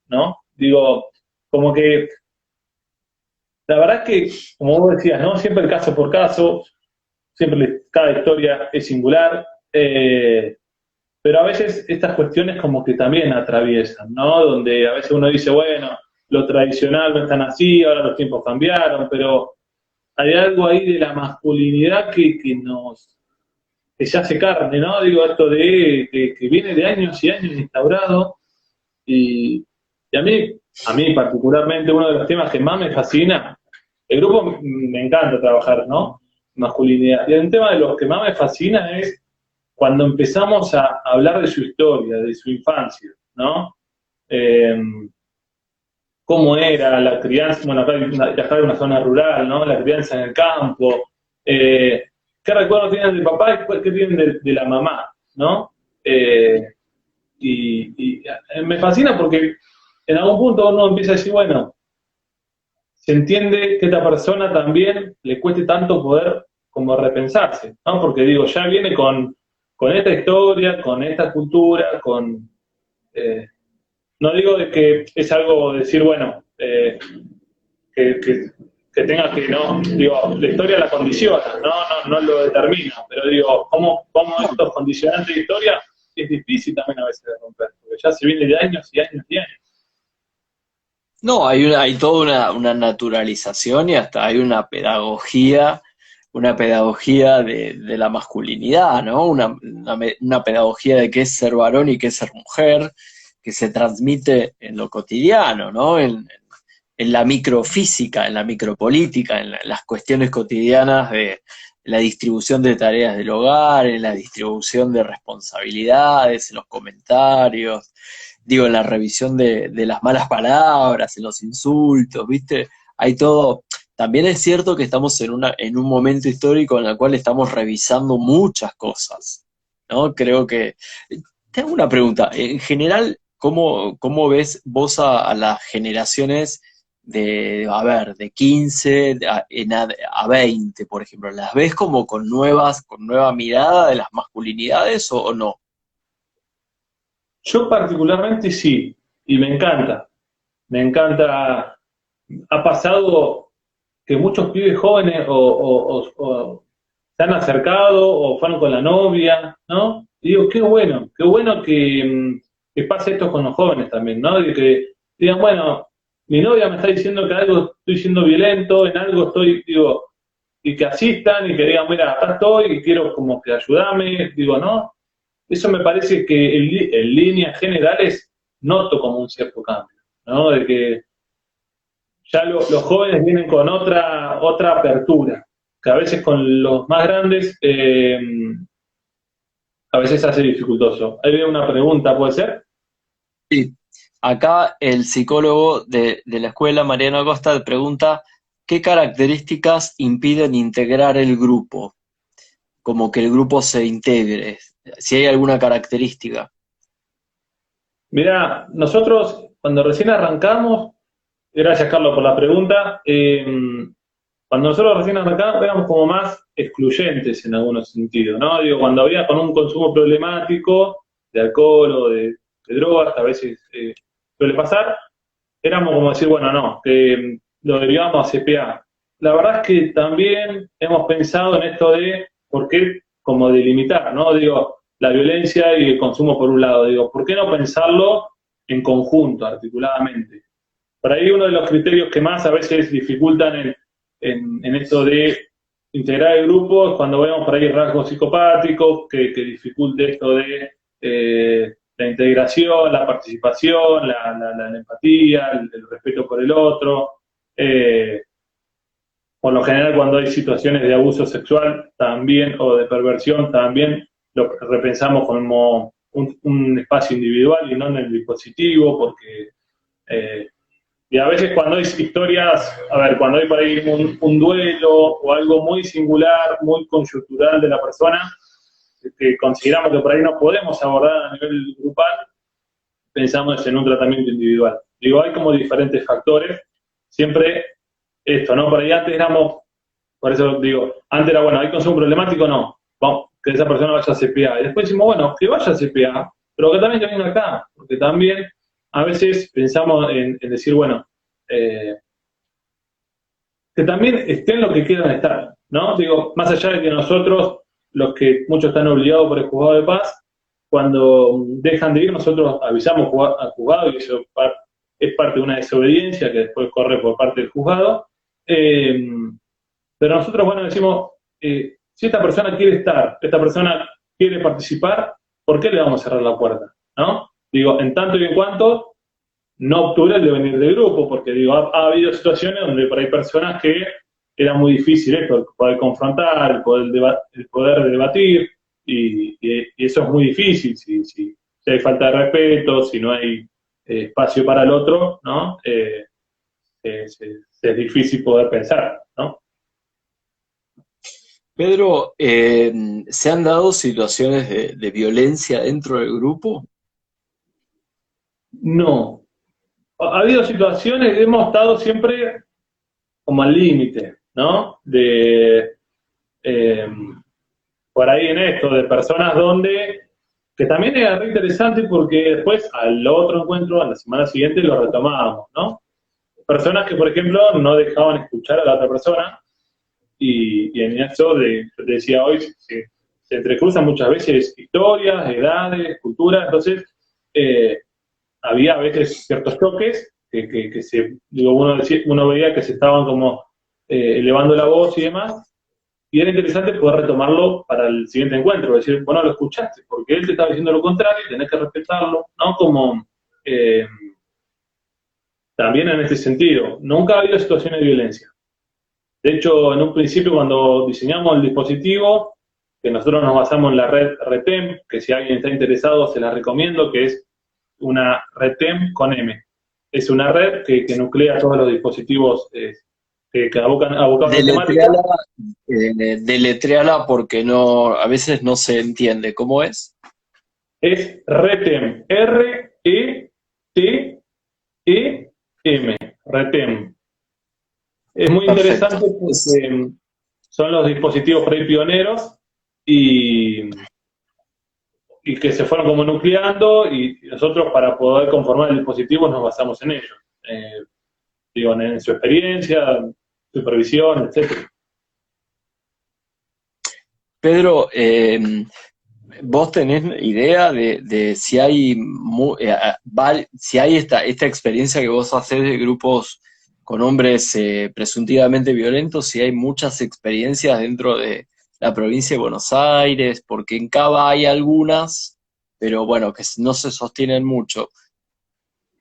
¿no? Digo, como que la verdad que, como vos decías, ¿no? Siempre el caso por caso, siempre cada historia es singular, pero a veces estas cuestiones como que también atraviesan, ¿no? Donde a veces uno dice, bueno, lo tradicional no es tan así, ahora los tiempos cambiaron, pero hay algo ahí de la masculinidad que se hace carne, ¿no? Digo, esto de que viene de años y años instaurado, y a mí particularmente, uno de los temas que más me fascina, el grupo me encanta trabajar, ¿no? Masculinidad. Y el tema de los que más me fascina es cuando empezamos a hablar de su historia, de su infancia, ¿no? Eh, cómo era la crianza, bueno, acá hay una zona rural, ¿no? La crianza en el campo, qué recuerdos tienen del papá y qué tienen de la mamá, ¿no? Eh, me fascina porque en algún punto uno empieza a decir, bueno, se entiende que a esta persona también le cueste tanto poder como repensarse, ¿no? Porque digo, ya viene con esta historia, con esta cultura, eh, no digo de que es algo decir, bueno, que, que, que tenga que, no, digo, la historia la condiciona, no lo determina, pero digo, cómo estos condicionantes de historia es difícil también a veces de romper, porque ya se viene de años y años y años. No, hay toda una naturalización y hasta hay una pedagogía de la masculinidad, ¿no? Una pedagogía de qué es ser varón y qué es ser mujer, que se transmite en lo cotidiano, ¿no? En la microfísica, en la micropolítica, en las cuestiones cotidianas de la distribución de tareas del hogar, en la distribución de responsabilidades, en los comentarios, digo, en la revisión de las malas palabras, en los insultos, ¿viste? Hay todo. También es cierto que estamos en un momento histórico en el cual estamos revisando muchas cosas, ¿no? Creo que. Te hago una pregunta. En general, ¿cómo ves vos a las generaciones de 15 a 20, por ejemplo? ¿Las ves como con nueva mirada de las masculinidades o no? Yo particularmente sí, y me encanta, ha pasado que muchos pibes jóvenes o se han acercado o fueron con la novia, ¿no? Y digo, qué bueno que pase esto con los jóvenes también, ¿no? De que digan, bueno, mi novia me está diciendo que algo estoy siendo violento, en algo estoy, digo, y que asistan y que digan, mira, acá estoy y quiero como que ayudarme, digo, ¿no? Eso me parece que en líneas generales noto como un cierto cambio, ¿no? De que ya los jóvenes vienen con otra apertura, que a veces con los más grandes a veces se hace dificultoso. Ahí veo una pregunta, ¿puede ser? Sí. Acá el psicólogo de la escuela, Mariano Acosta, pregunta, ¿qué características impiden integrar el grupo? Como que el grupo se integre, si hay alguna característica. Mirá, nosotros cuando recién arrancamos, gracias Carlos por la pregunta, cuando nosotros recién arrancamos éramos como más excluyentes en algunos sentidos, ¿no? Digo, cuando había con un consumo problemático de alcohol o de drogas, que a veces suele pasar, éramos como decir, bueno, no, que lo derivamos a CPA. La verdad es que también hemos pensado en esto de por qué como delimitar, ¿no? Digo, la violencia y el consumo por un lado. Digo, ¿por qué no pensarlo en conjunto, articuladamente? Por ahí uno de los criterios que más a veces dificultan en esto de integrar el grupo es cuando vemos por ahí rasgos psicopáticos que dificulte esto de la integración, la participación, la empatía, el respeto por el otro. Por lo general, cuando hay situaciones de abuso sexual también o de perversión, también lo repensamos como un espacio individual y no en el dispositivo, porque y a veces cuando hay historias, a ver, cuando hay por ahí un duelo o algo muy singular, muy coyuntural de la persona, que consideramos que por ahí no podemos abordar a nivel grupal, pensamos en un tratamiento individual. Digo, hay como diferentes factores, siempre esto, ¿no? Por ahí antes éramos, por eso digo, antes era, bueno, ¿hay consumo problemático? No, vamos, que esa persona vaya a CPA. Y después decimos, bueno, que vaya a CPA, pero que también venga acá, porque también a veces pensamos en decir, bueno, que también estén lo que quieran estar, ¿no? Digo, más allá de que nosotros, los que muchos están obligados por el juzgado de paz, cuando dejan de ir, nosotros avisamos al juzgado y eso es parte de una desobediencia que después corre por parte del juzgado. Pero nosotros, bueno, decimos, si esta persona quiere estar, esta persona quiere participar, ¿por qué le vamos a cerrar la puerta? ¿No? Digo, en tanto y en cuanto no obtuve el devenir del grupo, porque digo, ha habido situaciones donde por ahí personas que era muy difícil esto, el poder confrontar, el poder debatir, y eso es muy difícil, si hay falta de respeto, si no hay espacio para el otro, ¿no? Es difícil poder pensar, ¿no? Pedro, ¿se han dado situaciones de violencia dentro del grupo? No. Ha habido situaciones, hemos estado siempre como al límite, ¿no? Eh, por ahí en esto, de personas que también era re interesante porque después al otro encuentro, a la semana siguiente, lo retomábamos, ¿no? Personas que, por ejemplo, no dejaban escuchar a la otra persona y en eso, te decía hoy, se entrecruzan muchas veces historias, edades, culturas, entonces había a veces ciertos choques digo, uno veía que se estaban como elevando la voz y demás, y era interesante poder retomarlo para el siguiente encuentro, decir, bueno, lo escuchaste, porque él te estaba diciendo lo contrario, tenés que respetarlo, ¿no? Como también en ese sentido, nunca ha habido situaciones de violencia. De hecho, en un principio, cuando diseñamos el dispositivo, que nosotros nos basamos en la red RETEM, que si alguien está interesado se la recomiendo, que es una RETEM con M. Es una red que nuclea todos los dispositivos que abocan a temática. Deletréala porque no, a veces no se entiende. ¿Cómo es? Es RETEM. R-E-T-E-M. RETEM. Es muy interesante porque son los dispositivos pre pioneros y que se fueron como nucleando y nosotros para poder conformar el dispositivo nos basamos en ellos. Digo, en su experiencia, supervisión, etc. Pedro, ¿vos tenés idea de si hay, si hay esta experiencia que vos hacés de grupos con hombres presuntivamente violentos, si hay muchas experiencias dentro de la provincia de Buenos Aires? Porque en Cava hay algunas, pero bueno, que no se sostienen mucho.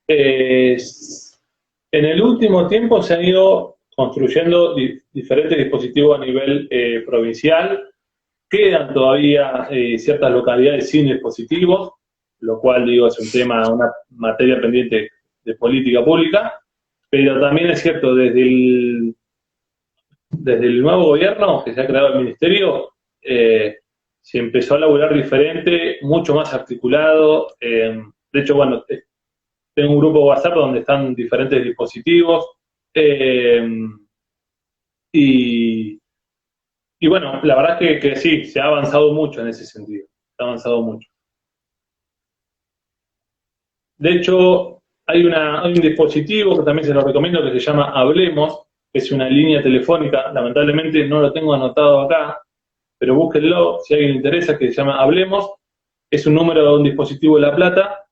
En el último tiempo se han ido construyendo diferentes dispositivos a nivel provincial. Quedan todavía ciertas localidades sin dispositivos, lo cual, digo, es un tema, una materia pendiente de política pública, pero también es cierto, desde el nuevo gobierno que se ha creado el ministerio, se empezó a laburar diferente, mucho más articulado. De hecho, bueno, tengo un grupo WhatsApp donde están diferentes dispositivos. Y bueno, la verdad que sí, se ha avanzado mucho en ese sentido. Se ha avanzado mucho. De hecho, hay un dispositivo que también se lo recomiendo que se llama Hablemos, que es una línea telefónica. Lamentablemente no lo tengo anotado acá, pero búsquenlo si a alguien le interesa, que se llama Hablemos. Es un número de un dispositivo de La Plata,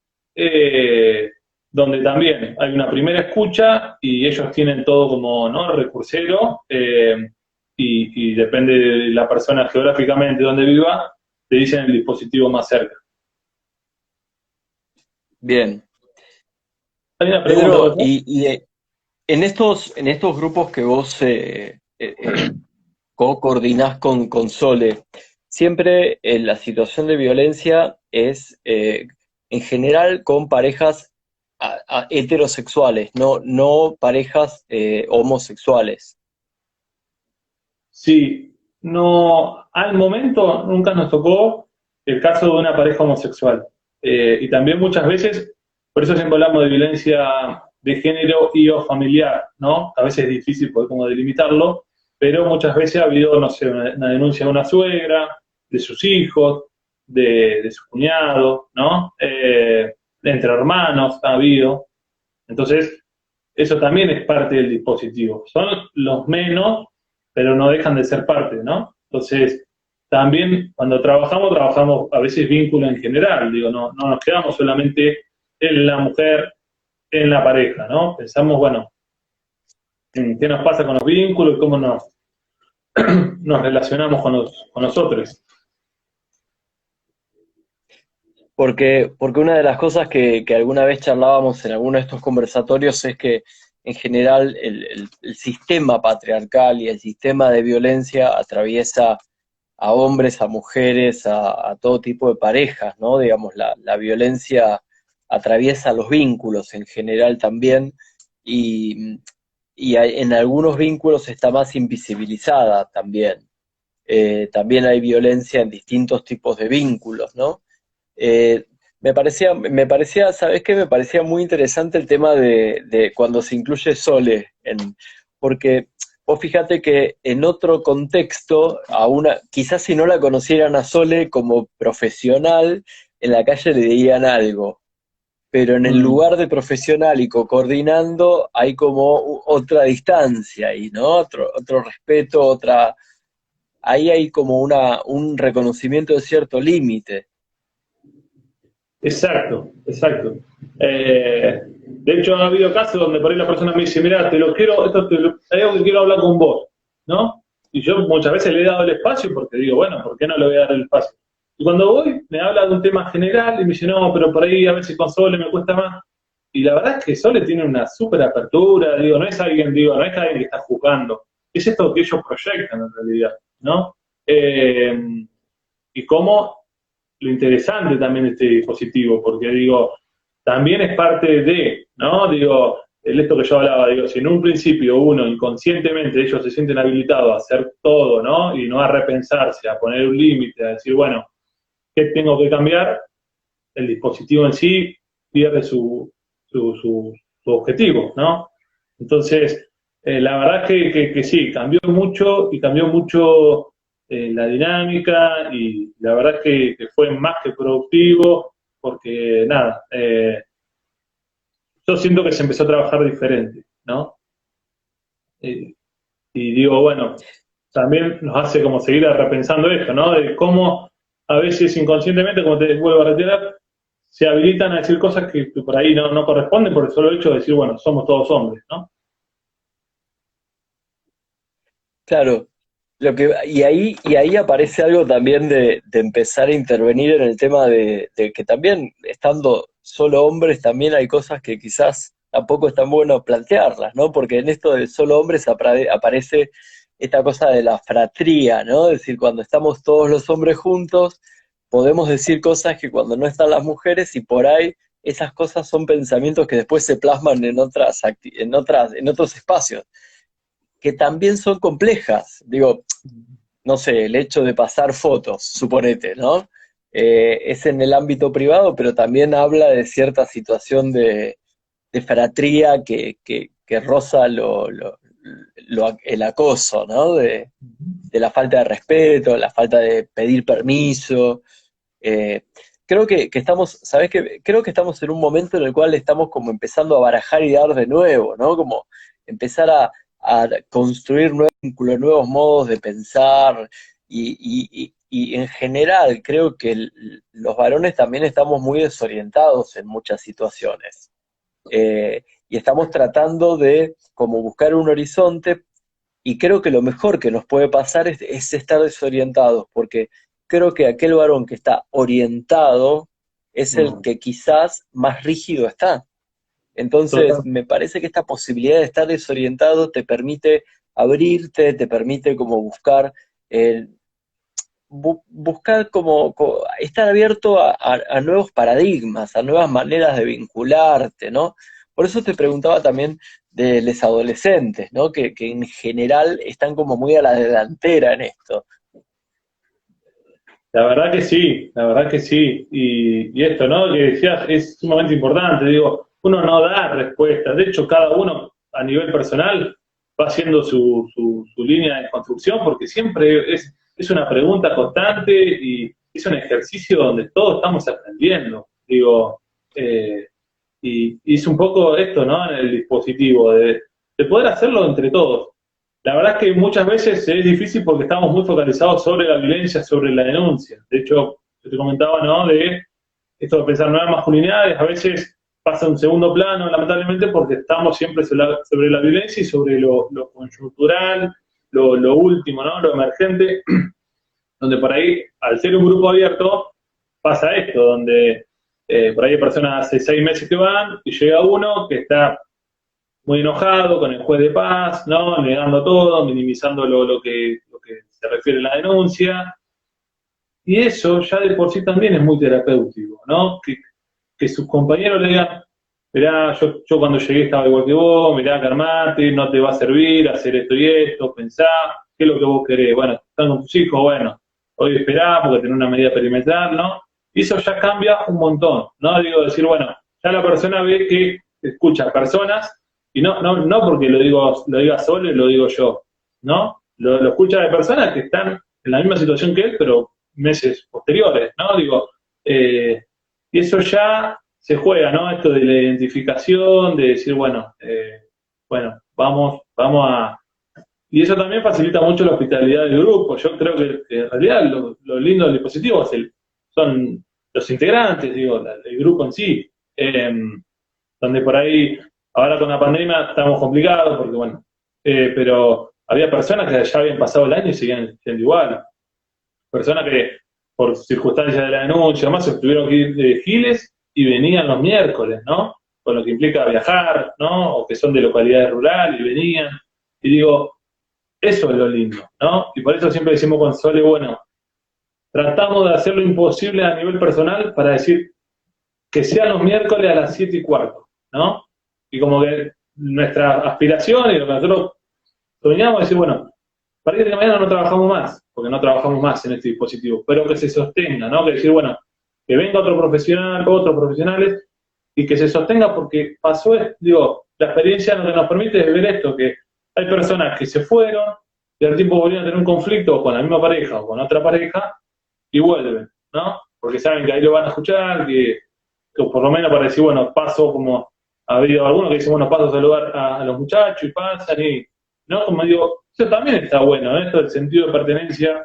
donde también hay una primera escucha y ellos tienen todo como, ¿no?, recursero. Y depende de la persona geográficamente donde viva, te dicen el dispositivo más cerca. Bien. Hay una pregunta. Pedro, y en estos grupos que vos coordinás con Sole, siempre la situación de violencia es en general con parejas heterosexuales, no parejas homosexuales. Sí, no, al momento nunca nos tocó el caso de una pareja homosexual. Y también muchas veces, por eso siempre hablamos de violencia de género y o familiar, ¿no? A veces es difícil poder como delimitarlo, pero muchas veces ha habido, no sé, una denuncia de una suegra, de sus hijos, de su cuñado, ¿no? Entre hermanos ha habido. Entonces, eso también es parte del dispositivo. Son los menos, pero no dejan de ser parte, ¿no? Entonces, también cuando trabajamos a veces vínculo en general, digo, no nos quedamos solamente en la mujer, en la pareja, ¿no? Pensamos, bueno, en qué nos pasa con los vínculos, cómo nos relacionamos con los otros. Porque una de las cosas que alguna vez charlábamos en alguno de estos conversatorios es que en general el sistema patriarcal y el sistema de violencia atraviesa a hombres, a mujeres, a todo tipo de parejas, ¿no? Digamos, la violencia atraviesa los vínculos en general también, y, en algunos vínculos está más invisibilizada también. También hay violencia en distintos tipos de vínculos, ¿no? Eh, ¿Sabes qué? Me parecía muy interesante el tema de cuando se incluye Sole, porque vos fíjate que en otro contexto, quizás si no la conocieran a Sole como profesional, en la calle le dirían algo, pero en el Mm. lugar de profesional y coordinando hay como otra distancia ahí, ¿no? Otro respeto, ahí hay como un reconocimiento de cierto límite. Exacto, exacto. De hecho, ha habido casos donde por ahí la persona me dice, mira, hay algo que quiero hablar con vos, ¿no? Y yo muchas veces le he dado el espacio porque digo, bueno, ¿por qué no le voy a dar el espacio? Y cuando voy, me habla de un tema general y me dice, no, pero por ahí a veces con Sole me cuesta más. Y la verdad es que Sole tiene una súper apertura, digo, no es alguien que está jugando, es esto que ellos proyectan en realidad, ¿no? Y cómo lo interesante también de este dispositivo, porque digo, también es parte de, ¿no? Digo, esto que yo hablaba, digo, si en un principio uno inconscientemente ellos se sienten habilitados a hacer todo, ¿no? Y no a repensarse, a poner un límite, a decir, bueno, ¿qué tengo que cambiar? El dispositivo en sí pierde su objetivo, ¿no? Entonces, la verdad que sí, cambió mucho la dinámica y la verdad es que fue más que productivo porque nada, yo siento que se empezó a trabajar diferente, ¿no? Eh, y digo, bueno, también nos hace como seguir repensando esto, ¿no? De cómo a veces inconscientemente, como te vuelvo a retirar, se habilitan a decir cosas que por ahí no corresponden por el solo hecho de decir, bueno, somos todos hombres, ¿no? Claro, y ahí aparece algo también de empezar a intervenir en el tema de que también, estando solo hombres, también hay cosas que quizás tampoco es tan bueno plantearlas, ¿no? Porque en esto de solo hombres aparece esta cosa de la fratría, ¿no? Es decir, cuando estamos todos los hombres juntos, podemos decir cosas que cuando no están las mujeres, y por ahí esas cosas son pensamientos que después se plasman en otros espacios que también son complejas. Digo, no sé, el hecho de pasar fotos, suponete, ¿no? Es en el ámbito privado, pero también habla de cierta situación de fratría que roza el acoso, ¿no? De la falta de respeto, la falta de pedir permiso. Eh, creo que estamos, ¿sabés qué? Creo que estamos en un momento en el cual estamos como empezando a barajar y dar de nuevo, ¿no? Como empezar a construir nuevos vínculos, nuevos modos de pensar y en general creo que los varones también estamos muy desorientados en muchas situaciones. Y estamos tratando de como buscar un horizonte, y creo que lo mejor que nos puede pasar es estar desorientados, porque creo que aquel varón que está orientado es el Mm. que quizás más rígido está. Entonces, Total. me parece que esta posibilidad de estar desorientado te permite abrirte, te permite como buscar, eh, buscar estar abierto a nuevos paradigmas, a nuevas maneras de vincularte, ¿no? Por eso te preguntaba también de los adolescentes, ¿no? Que en general están como muy a la delantera en esto. La verdad que sí, la verdad que sí. Y esto, ¿no? Que decías es sumamente importante. Digo, uno no da respuestas. De hecho, cada uno a nivel personal va haciendo su línea de construcción porque siempre es una pregunta constante y es un ejercicio donde todos estamos aprendiendo. Digo, y es un poco esto, ¿no? En el dispositivo, de poder hacerlo entre todos. La verdad es que muchas veces es difícil porque estamos muy focalizados sobre la violencia, sobre la denuncia. De hecho, yo te comentaba, ¿no? De esto de pensar nuevas masculinidades, a veces pasa a un segundo plano, lamentablemente, porque estamos siempre sobre la violencia y sobre lo coyuntural, lo último, ¿no? Lo emergente, donde por ahí, al ser un grupo abierto, pasa esto, donde por ahí hay personas hace 6 meses que van y llega uno que está muy enojado con el juez de paz, ¿no? Negando todo, minimizando lo que se refiere a la denuncia. Y eso ya de por sí también es muy terapéutico, ¿no? Que sus compañeros le digan, mirá, yo cuando llegué estaba igual que vos, mirá, calmate, no te va a servir hacer esto y esto, pensá, ¿qué es lo que vos querés? Bueno, están con tus hijos, bueno, hoy esperá porque tenés una medida perimetral, ¿no? Y eso ya cambia un montón, ¿no? Digo, decir, bueno, ya la persona ve que escucha personas, y no porque lo diga solo y lo digo yo, ¿no? Lo escucha de personas que están en la misma situación que él, pero meses posteriores, ¿no? Digo, y eso ya se juega, ¿no? Esto de la identificación, de decir, bueno, vamos a... Y eso también facilita mucho la hospitalidad del grupo. Yo creo que en realidad lo lindo del dispositivo son los integrantes, digo, el grupo en sí, donde por ahí, ahora con la pandemia estamos complicados, porque bueno, pero había personas que ya habían pasado el año y seguían siendo igual. Personas que por circunstancias de la denuncia, además se tuvieron que ir de Giles y venían los miércoles, ¿no? Con lo que implica viajar, ¿no? O que son de localidades rurales y venían. Y digo, eso es lo lindo, ¿no? Y por eso siempre decimos con Sole, bueno, tratamos de hacer lo imposible a nivel personal para decir que sean los miércoles a las 7:15, ¿no? Y como que nuestra aspiración y lo que nosotros soñamos es decir, bueno, para que mañana no trabajamos más, porque no trabajamos más en este dispositivo, pero que se sostenga, ¿no? Que decir, bueno, que venga otro profesional, otros profesionales, y que se sostenga porque pasó, digo, la experiencia lo que nos permite es ver esto, que hay personas que se fueron y al tiempo volvieron a tener un conflicto con la misma pareja o con otra pareja y vuelven, ¿no? Porque saben que ahí lo van a escuchar, que por lo menos para decir, bueno, paso como ha habido algunos que dicen, bueno, paso a saludar a los muchachos y pasan y, ¿no? Como digo, eso también está bueno, ¿eh? Esto del sentido de pertenencia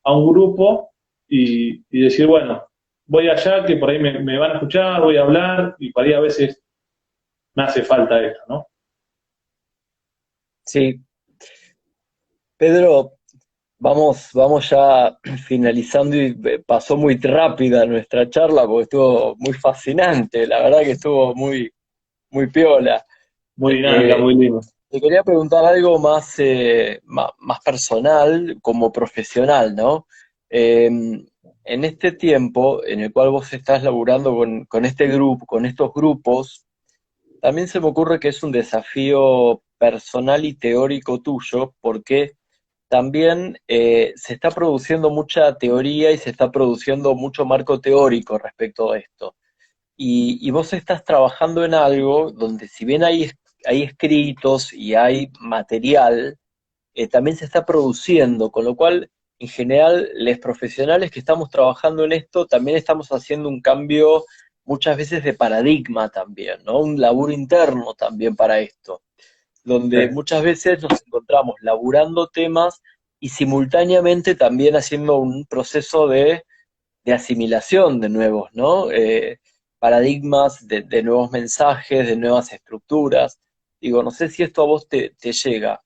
a un grupo y decir, bueno, voy allá que por ahí me van a escuchar, voy a hablar y por ahí a veces me hace falta esto, ¿no? Sí, Pedro, vamos ya finalizando y pasó muy rápida nuestra charla porque estuvo muy fascinante, la verdad que estuvo muy piola. Muy dinámica, Eh, muy linda. Te quería preguntar algo más personal como profesional, ¿no? En este tiempo en el cual vos estás laburando con este grupo, con estos grupos, también se me ocurre que es un desafío personal y teórico tuyo, porque también se está produciendo mucha teoría y se está produciendo mucho marco teórico respecto a esto. Y vos estás trabajando en algo donde si bien hay escritos y hay material, también se está produciendo, con lo cual, en general, los profesionales que estamos trabajando en esto también estamos haciendo un cambio muchas veces de paradigma también, ¿no? Un laburo interno también para esto, donde Sí. muchas veces nos encontramos laburando temas y simultáneamente también haciendo un proceso de asimilación de nuevos, ¿no? Paradigmas, de nuevos mensajes, de nuevas estructuras. Digo, no sé si esto a vos te llega.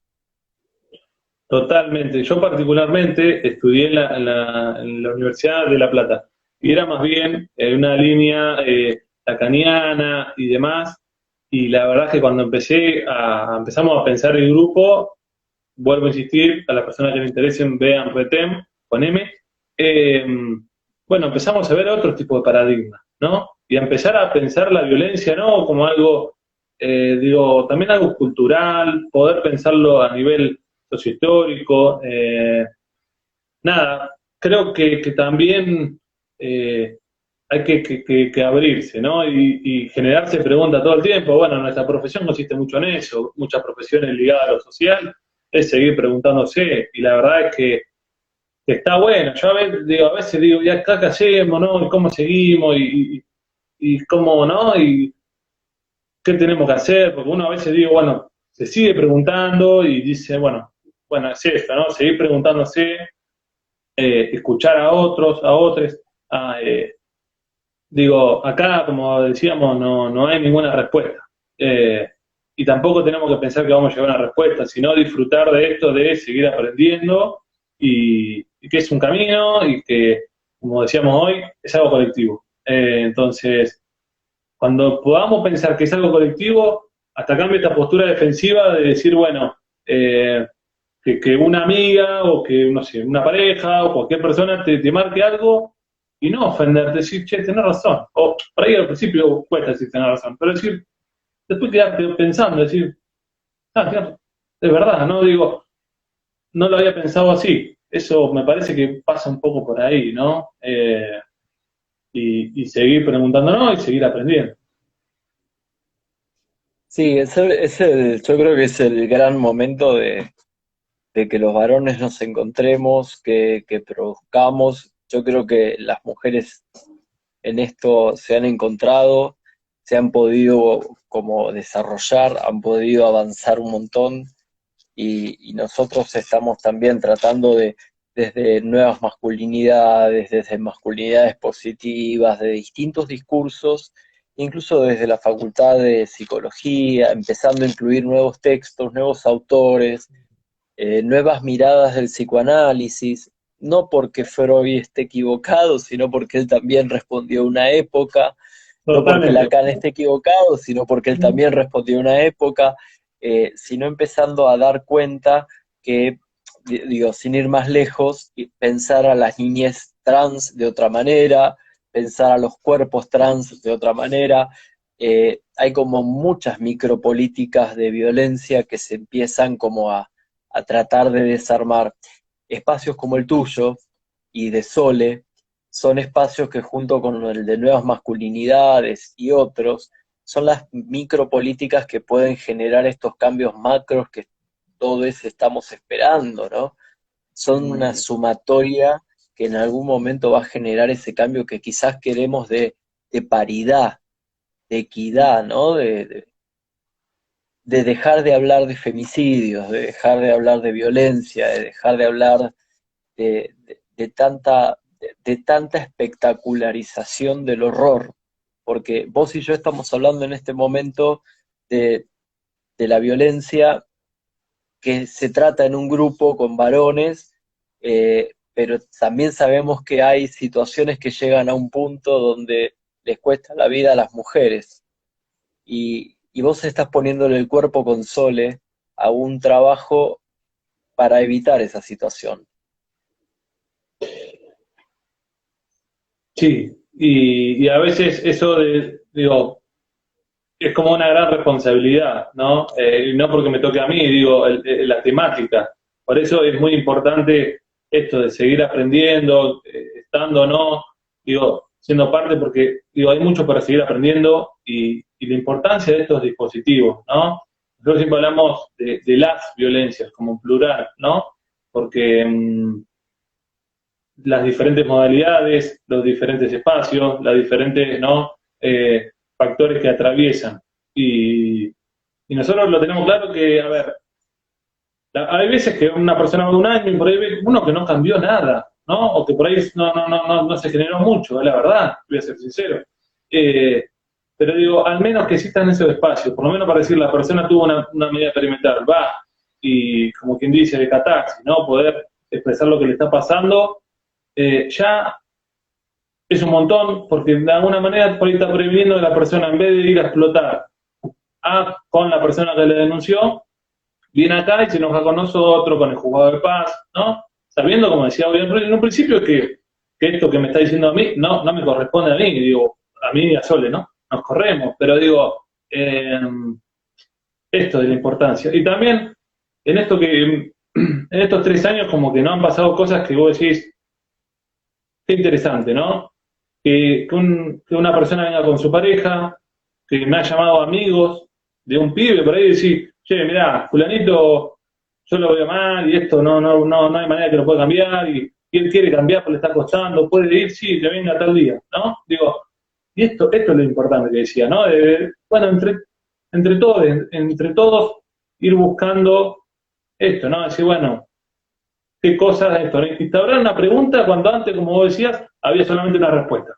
Totalmente. Yo particularmente estudié en la Universidad de La Plata y era más bien una línea lacaniana y demás. Y la verdad es que cuando empezamos a pensar el grupo, vuelvo a insistir, a las personas que les interesen, vean RETEM con M. eh, bueno, empezamos a ver otro tipo de paradigmas, ¿no? Y a empezar a pensar la violencia, ¿no? Como algo, digo, también algo cultural, poder pensarlo a nivel sociohistórico. Nada, creo que también hay que abrirse, ¿no? Y generarse preguntas todo el tiempo. Bueno, nuestra profesión consiste mucho en eso, muchas profesiones ligadas a lo social, es seguir preguntándose, y la verdad es que está bueno. Yo a veces digo, ya acá qué hacemos, ¿no? ¿Y cómo seguimos? Y cómo, ¿no? Y qué tenemos que hacer, porque uno a veces digo, bueno, se sigue preguntando y dice, bueno, es esto, ¿no? Seguir preguntándose, escuchar a otros, a otros. a, eh, Digo, acá, como decíamos, no hay ninguna respuesta. Eh, y tampoco tenemos que pensar que vamos a llegar a una respuesta, sino disfrutar de esto, de seguir aprendiendo, y que es un camino y que, como decíamos hoy, es algo colectivo. Entonces, cuando podamos pensar que es algo colectivo, hasta cambia esta postura defensiva de decir, bueno, que una amiga o que, no sé, una pareja o cualquier persona te marque algo y no ofenderte, decir, che, tenés razón. O por ahí al principio cuesta decir, tenés razón, pero decir, después quedarte pensando, decir, es verdad, ¿no? Digo, no lo había pensado así. Eso me parece que pasa un poco por ahí, ¿no? Y seguir preguntándonos y seguir aprendiendo. Sí, yo creo que es el gran momento de que los varones nos encontremos, que produzcamos. Yo creo que las mujeres en esto se han encontrado, se han podido como desarrollar, han podido avanzar un montón, y nosotros estamos también tratando de, desde nuevas masculinidades, desde masculinidades positivas, de distintos discursos, incluso desde la Facultad de Psicología, empezando a incluir nuevos textos, nuevos autores, nuevas miradas del psicoanálisis, no porque Freud esté equivocado, sino porque él también respondió a una época, no porque Totalmente. Lacan esté equivocado, sino porque él también respondió a una época, sino empezando a dar cuenta que, digo, sin ir más lejos, pensar a las niñez trans de otra manera, pensar a los cuerpos trans de otra manera. Hay como muchas micropolíticas de violencia que se empiezan como a tratar de desarmar. Espacios como el tuyo y de Sole son espacios que, junto con el de nuevas masculinidades y otros, son las micropolíticas que pueden generar estos cambios macros que todos estamos esperando, ¿no? Son una sumatoria que en algún momento va a generar ese cambio que quizás queremos de paridad, de equidad, ¿no? De dejar de hablar de femicidios, de dejar de hablar de violencia, de dejar de hablar de tanta espectacularización del horror, porque vos y yo estamos hablando en este momento de, de la violencia que se trata en un grupo con varones, pero también sabemos que hay situaciones que llegan a un punto donde les cuesta la vida a las mujeres, y vos estás poniéndole el cuerpo con Sole a un trabajo para evitar esa situación. Sí, y a veces eso digo, es como una gran responsabilidad, ¿no? Y no porque me toque a mí, digo, la temática. Por eso es muy importante esto de seguir aprendiendo, estando o no, digo, siendo parte, porque digo, hay mucho para seguir aprendiendo, y la importancia de estos dispositivos, ¿no? Nosotros siempre hablamos de las violencias como plural, ¿no? Porque las diferentes modalidades, los diferentes espacios, las diferentes, ¿no? Factores que atraviesan. Y nosotros lo tenemos claro que, a ver, hay veces que una persona de un año y por ahí ve uno que no cambió nada, ¿no? O que por ahí no se generó mucho, es la verdad, voy a ser sincero. Eh, pero digo, al menos que existan esos espacios, por lo menos para decir, la persona tuvo una medida experimental, va, y como quien dice, de catarsis, ¿no? Poder expresar lo que le está pasando, ya es un montón, porque de alguna manera por ahí está previniendo que la persona, en vez de ir a explotar con la persona que le denunció, viene acá y se enoja con nosotros, con el juzgado de paz, ¿no? Sabiendo, como decía hoy en un principio, que que esto que me está diciendo a mí no me corresponde a mí, digo, a mí y a Sole, ¿no? Nos corremos, pero digo, esto de la importancia. Y también en esto que, en estos 3 años como que no han pasado cosas que vos decís, qué interesante, ¿no? Que una persona venga con su pareja, que me ha llamado amigos de un pibe por ahí y decir, che, mirá, fulanito, yo lo veo mal y esto no hay manera que lo pueda cambiar y él quiere cambiar, pero le está costando, puede ir, sí, que venga tal día, ¿no? Digo, y esto es lo importante que decía, ¿no? Bueno, entre todos ir buscando esto, ¿no? Decir, bueno, qué cosas esto, ¿no? Instaurar una pregunta cuando antes, como vos decías, había solamente una respuesta.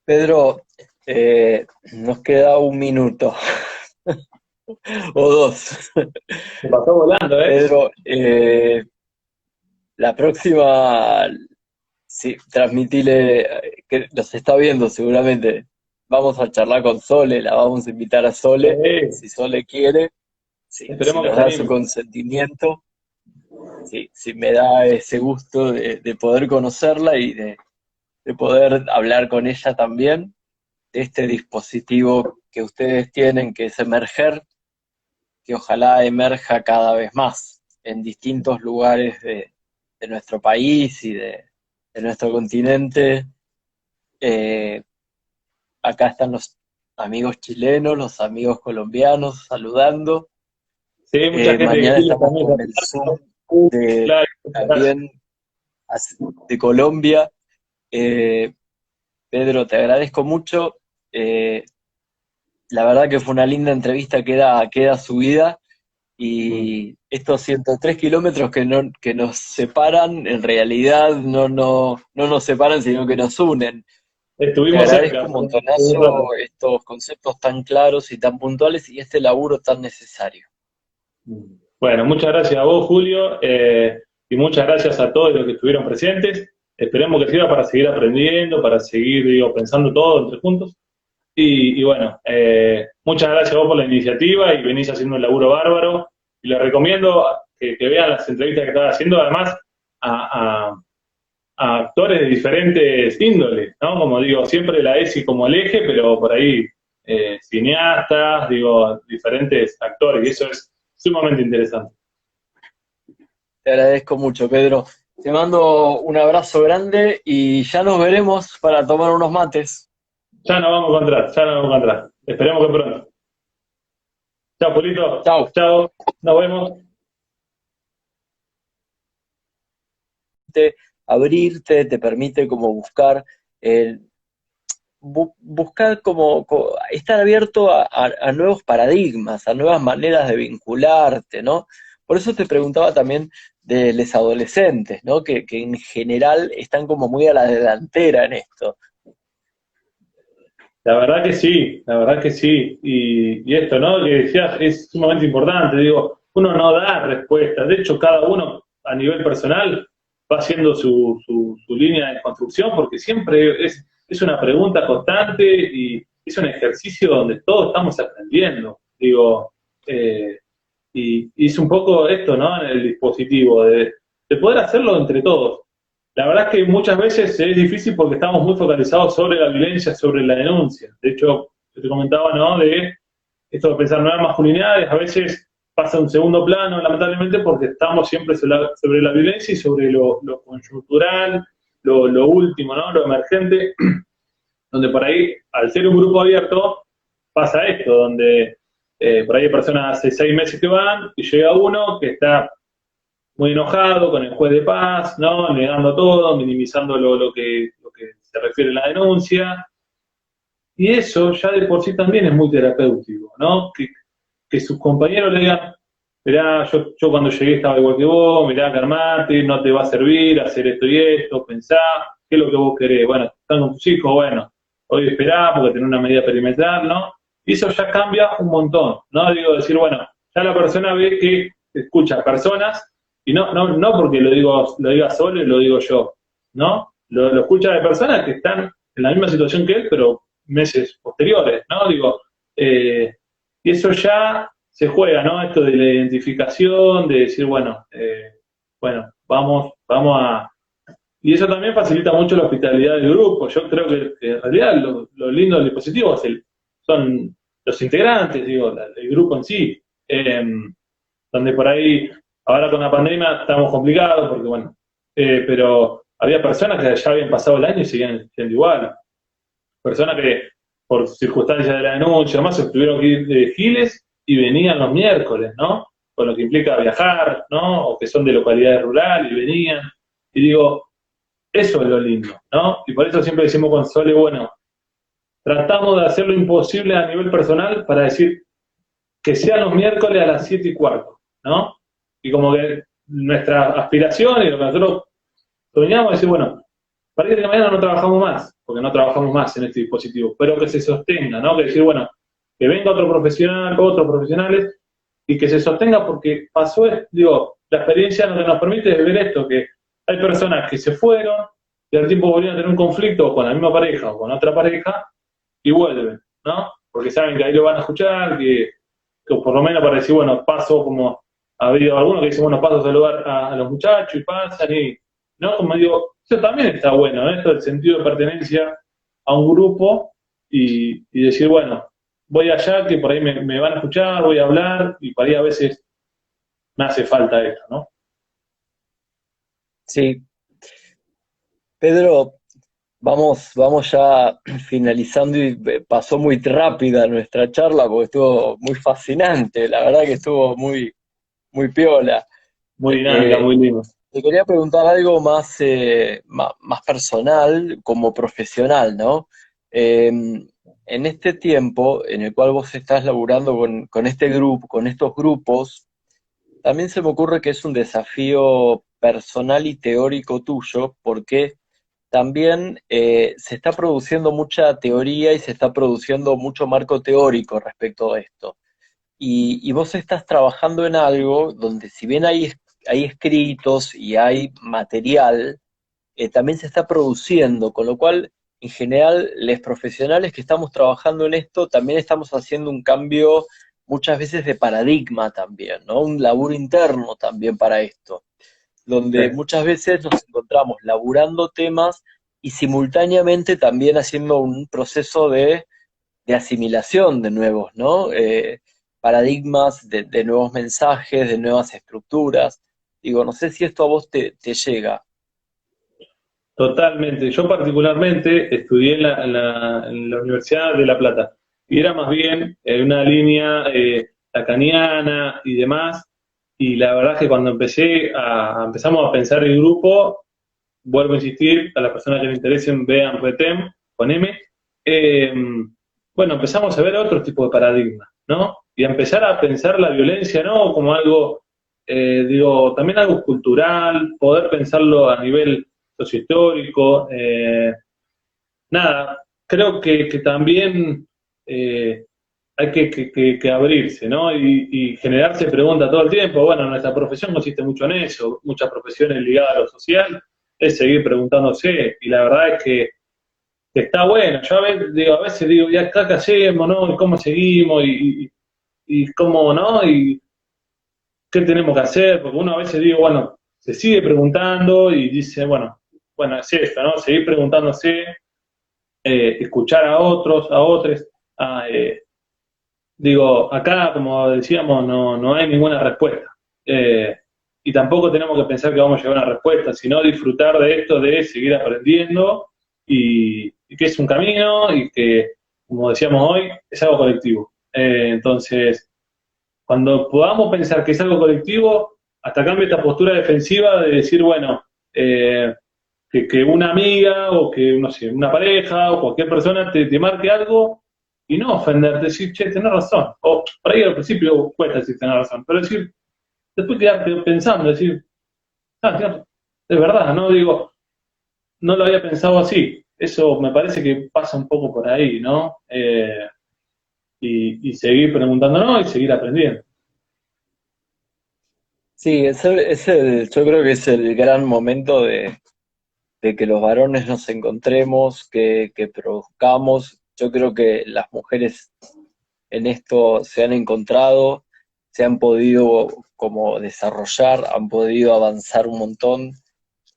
Pedro, nos queda un minuto o dos. Se pasó volando, ¿eh? Pedro, la próxima, sí, transmitile, que nos está viendo seguramente. Vamos a charlar con Sole, la vamos a invitar a Sole, si Sole quiere, si Esperemos que nos se da su anime. consentimiento, si me da ese gusto de poder conocerla y de poder hablar con ella también de este dispositivo que ustedes tienen, que es Emerger, que ojalá emerja cada vez más en distintos lugares de nuestro país y de nuestro continente. Acá están los amigos chilenos, los amigos colombianos saludando. Sí, mucha gente que Mañana sí, estamos también. con el Zoom Claro, también de Colombia. Pedro, te agradezco mucho. La verdad que fue una linda entrevista, queda subida. Y estos 103 kilómetros que nos separan, en realidad no nos separan, sino que nos unen. Te estuvimos agradezco cerca un por un rato. montonazo estos conceptos tan claros y tan puntuales y este laburo tan necesario. Bueno, muchas gracias a vos, Julio, y muchas gracias a todos los que estuvieron presentes. Esperemos que sirva para seguir aprendiendo, para seguir, digo, pensando todo entre juntos. Y bueno, muchas gracias a vos por la iniciativa y venís haciendo un laburo bárbaro. Y les recomiendo que vean las entrevistas que estás haciendo, además, a actores de diferentes índoles, ¿no? Como digo, siempre la ESI como el eje, pero por ahí cineastas, digo, diferentes actores, y eso es sumamente interesante. Te agradezco mucho, Pedro. Te mando un abrazo grande y ya nos veremos para tomar unos mates. Ya nos vamos a encontrar, ya nos vamos a encontrar. Esperemos que pronto. Chao, Pulito. Chao. Chao, nos vemos. Abrirte, te permite como buscar, buscar como estar abierto a nuevos paradigmas, a nuevas maneras de vincularte, ¿no? Por eso te preguntaba también de los adolescentes, ¿no? Que en general están como muy a la delantera en esto. La verdad que sí, la verdad que sí. Y esto, ¿no? Que decías es sumamente importante. Digo, uno no da respuestas. De hecho, cada uno a nivel personal va haciendo su línea de construcción porque siempre es una pregunta constante y es un ejercicio donde todos estamos aprendiendo. Digo, y es un poco esto, ¿no? En el dispositivo, de poder hacerlo entre todos. La verdad es que muchas veces es difícil porque estamos muy focalizados sobre la violencia, sobre la denuncia. De hecho, yo te comentaba, ¿no? De esto de pensar nuevas masculinidades, a veces pasa a un segundo plano, lamentablemente, porque estamos siempre sobre la violencia y sobre lo coyuntural, lo último, ¿no? Lo emergente, donde por ahí, al ser un grupo abierto, pasa esto, donde por ahí hay personas hace 6 meses que van y llega uno que está muy enojado con el juez de paz, ¿no? Negando todo, minimizando lo que se refiere a la denuncia. Y eso ya de por sí también es muy terapéutico, ¿no? Que sus compañeros le digan, mirá, yo cuando llegué estaba igual que vos, mirá, calmate, no te va a servir hacer esto y esto, pensá, ¿qué es lo que vos querés? Bueno, están con tus hijos, bueno, hoy esperá porque tenés una medida perimetral, ¿no? Y eso ya cambia un montón, ¿no? Digo, decir, bueno, ya la persona ve que escucha personas, y no porque lo diga solo y lo digo yo, ¿no? Lo escucha de personas que están en la misma situación que él, pero meses posteriores, ¿no? Digo, y eso ya se juega, ¿no? Esto de la identificación, de decir, bueno, bueno, vamos a... Y eso también facilita mucho la hospitalidad del grupo. Yo creo que en realidad lo lindo del dispositivo son los integrantes, digo, el grupo en sí. Donde por ahí, ahora con la pandemia estamos complicados, porque bueno, pero había personas que ya habían pasado el año y seguían siendo igual. Personas que por circunstancias de la denuncia, además, se tuvieron que ir de Giles y venían los miércoles, ¿no? Con lo que implica viajar, ¿no? O que son de localidades rurales y venían. Y digo, eso es lo lindo, ¿no? Y por eso siempre decimos con Sole, bueno, tratamos de hacer lo imposible a nivel personal para decir que sean los miércoles a las 7:15, ¿no? Y como que nuestra aspiración y lo que nosotros soñamos es decir, bueno, para que mañana no trabajamos más, porque no trabajamos más en este dispositivo, pero que se sostenga, ¿no? Que decir, bueno, que venga otro profesional, otros profesionales, y que se sostenga porque pasó, digo, la experiencia lo que nos permite es ver esto, que hay personas que se fueron y al tiempo volvieron a tener un conflicto con la misma pareja o con otra pareja y vuelven, ¿no? Porque saben que ahí lo van a escuchar, que por lo menos para decir, bueno, paso como ha habido algunos que dicen, bueno, paso a saludar a los muchachos y pasan y, ¿no? Como digo, eso también está bueno, ¿no? Esto del sentido de pertenencia a un grupo y decir, bueno, voy allá que por ahí me van a escuchar, voy a hablar y por ahí a veces me hace falta esto, ¿no? Sí, Pedro, vamos ya finalizando y pasó muy rápida nuestra charla porque estuvo muy fascinante, la verdad que estuvo muy piola. Muy dinámica, Eh, muy linda. Te quería preguntar algo más personal como profesional, ¿no? En este tiempo en el cual vos estás laburando con este grupo, con estos grupos, también se me ocurre que es un desafío personal y teórico tuyo, porque también se está produciendo mucha teoría y se está produciendo mucho marco teórico respecto a esto. Y vos estás trabajando en algo donde si bien hay escritos y hay material, también se está produciendo, con lo cual, en general, los profesionales que estamos trabajando en esto también estamos haciendo un cambio muchas veces de paradigma también, ¿no? Un laburo interno también para esto, Sí. donde muchas veces nos encontramos laburando temas y simultáneamente también haciendo un proceso de asimilación de nuevos, ¿no? Paradigmas, de nuevos mensajes, de nuevas estructuras. Digo, no sé si esto a vos te llega. Totalmente. Yo particularmente estudié en la Universidad de La Plata y era más bien una línea lacaniana y demás. Y la verdad es que cuando empezamos a pensar el grupo, vuelvo a insistir, a las personas que les interesen, vean RETEM con M. eh, bueno, empezamos a ver otro tipo de paradigmas, ¿no? Y a empezar a pensar la violencia, ¿no? Como algo, digo, también algo cultural, poder pensarlo a nivel sociohistórico. Nada, creo que también hay que abrirse, ¿no? Y generarse preguntas todo el tiempo. Bueno, nuestra profesión consiste mucho en eso, muchas profesiones ligadas a lo social, es seguir preguntándose, y la verdad es que está bueno. Yo a veces digo, ¿y acá qué hacemos, no? ¿Y cómo seguimos? Y cómo, ¿no? Y qué tenemos que hacer, porque uno a veces digo, bueno, se sigue preguntando y dice, bueno, es esto, ¿no? Seguir preguntándose, escuchar a otros, a otros. a, eh, Digo, acá, como decíamos, no hay ninguna respuesta. Y tampoco tenemos que pensar que vamos a llegar a una respuesta, sino disfrutar de esto, de seguir aprendiendo y que es un camino y que, como decíamos hoy, es algo colectivo. Entonces, cuando podamos pensar que es algo colectivo, hasta cambia esta postura defensiva de decir, bueno, que una amiga o que, no sé, una pareja o cualquier persona te marque algo y no ofenderte, decir, che, tenés razón. O por ahí al principio cuesta decir tenés razón, pero decir, después quedarte pensando, decir, es verdad, no digo, no lo había pensado así. Eso me parece que pasa un poco por ahí, ¿no? Y seguir preguntándonos y seguir aprendiendo. Sí, yo creo que es el gran momento de que los varones nos encontremos, que produzcamos. Yo creo que las mujeres en esto se han encontrado se han podido como desarrollar, han podido avanzar un montón,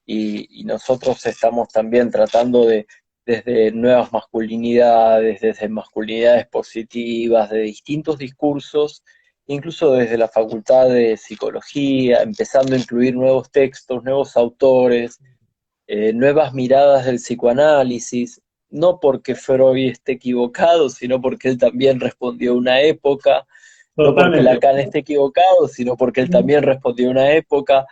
y nosotros estamos también tratando de, desde nuevas masculinidades, desde masculinidades positivas, de distintos discursos, incluso desde la Facultad de Psicología, empezando a incluir nuevos textos, nuevos autores, nuevas miradas del psicoanálisis, no porque Freud esté equivocado, sino porque él también respondió a una época, no porque Totalmente. Lacan esté equivocado, sino porque él también respondió a una época,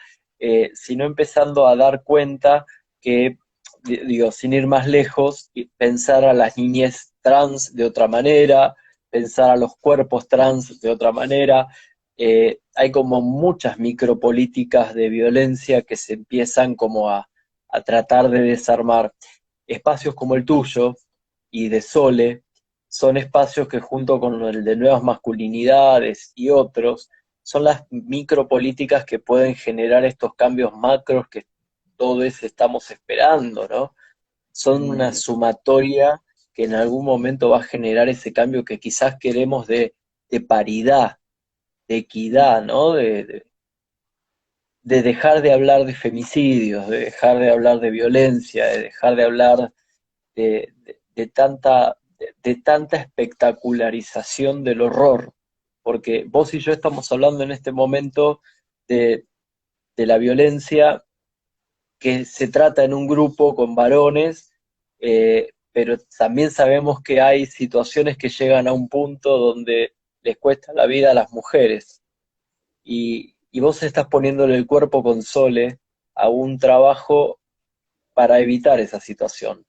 sino empezando a dar cuenta que, digo, sin ir más lejos, pensar a las niñez trans de otra manera, pensar a los cuerpos trans de otra manera. Hay como muchas micropolíticas de violencia que se empiezan como a tratar de desarmar. Espacios como el tuyo y de Sole son espacios que, junto con el de nuevas masculinidades y otros, son las micropolíticas que pueden generar estos cambios macros que todos estamos esperando, ¿no? Son una sumatoria que en algún momento va a generar ese cambio que quizás queremos de paridad, de equidad, ¿no? De dejar de hablar de femicidios, de dejar de hablar de violencia, de dejar de hablar de tanta espectacularización del horror, porque vos y yo estamos hablando en este momento de, de la violencia que se trata en un grupo con varones, pero también sabemos que hay situaciones que llegan a un punto donde les cuesta la vida a las mujeres, y vos estás poniéndole el cuerpo con Sole a un trabajo para evitar esa situación.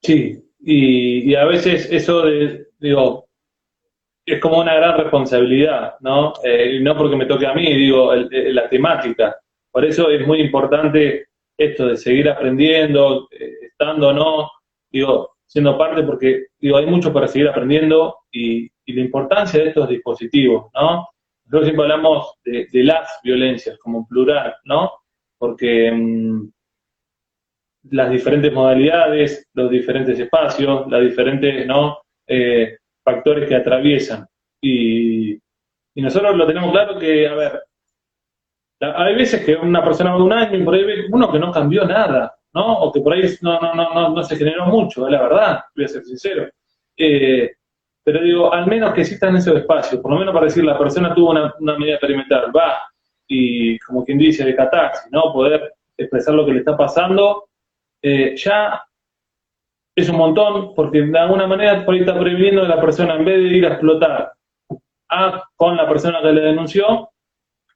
Sí, y a veces eso digo, es como una gran responsabilidad, ¿no? Y no porque me toque a mí, digo, la temática. Por eso es muy importante esto de seguir aprendiendo, estando o no, digo, siendo parte, porque digo, hay mucho para seguir aprendiendo y la importancia de estos dispositivos, ¿no? Nosotros siempre hablamos de las violencias como un plural, ¿no? Porque las diferentes modalidades, los diferentes espacios, las diferentes, ¿no? Factores que atraviesan. Y nosotros lo tenemos claro que, a ver, hay veces que una persona de un año y por ahí ve uno que no cambió nada, ¿no? O que por ahí no se generó mucho, es la verdad, voy a ser sincero. Eh, pero digo, al menos que existan esos espacios, por lo menos para decir, la persona tuvo una medida experimental, va, y como quien dice, de catarsis, ¿no? Poder expresar lo que le está pasando, ya es un montón, porque de alguna manera por ahí está previniendo a la persona, en vez de ir a explotar con la persona que le denunció,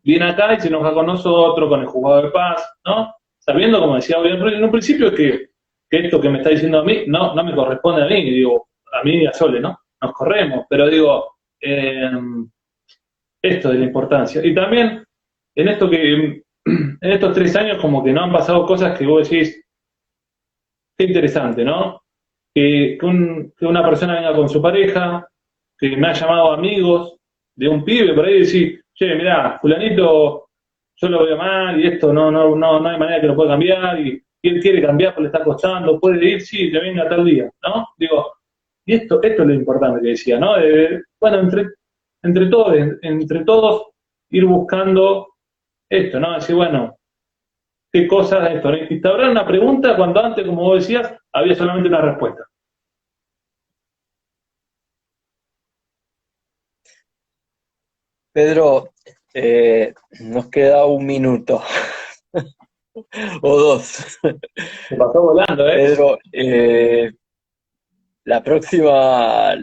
viene acá y se enoja con nosotros, con el juzgado de paz, ¿no? Sabiendo, como decía en un principio, que esto que me está diciendo a mí no me corresponde a mí, digo, a mí y a Sole, ¿no? Nos corremos, pero digo, esto de la importancia. Y también en esto en estos 3 años como que no han pasado cosas que vos decís, qué interesante, ¿no? Que una persona venga con su pareja, que me ha llamado amigos de un pibe por ahí y decir, che, mirá, fulanito, yo lo veo mal y esto no hay manera que lo pueda cambiar y él quiere cambiar, pero le está costando, puede ir, sí, que venga tal día, ¿no? Digo, y esto es lo importante que decía, ¿no? Bueno, entre todos ir buscando esto, ¿no? Decir, bueno, qué cosas de esto, ¿no? Instaurar una pregunta cuando antes, como vos decías, había solamente una respuesta. Pedro, nos queda un minuto o dos. Se pasó volando, ¿eh? Pedro, la próxima,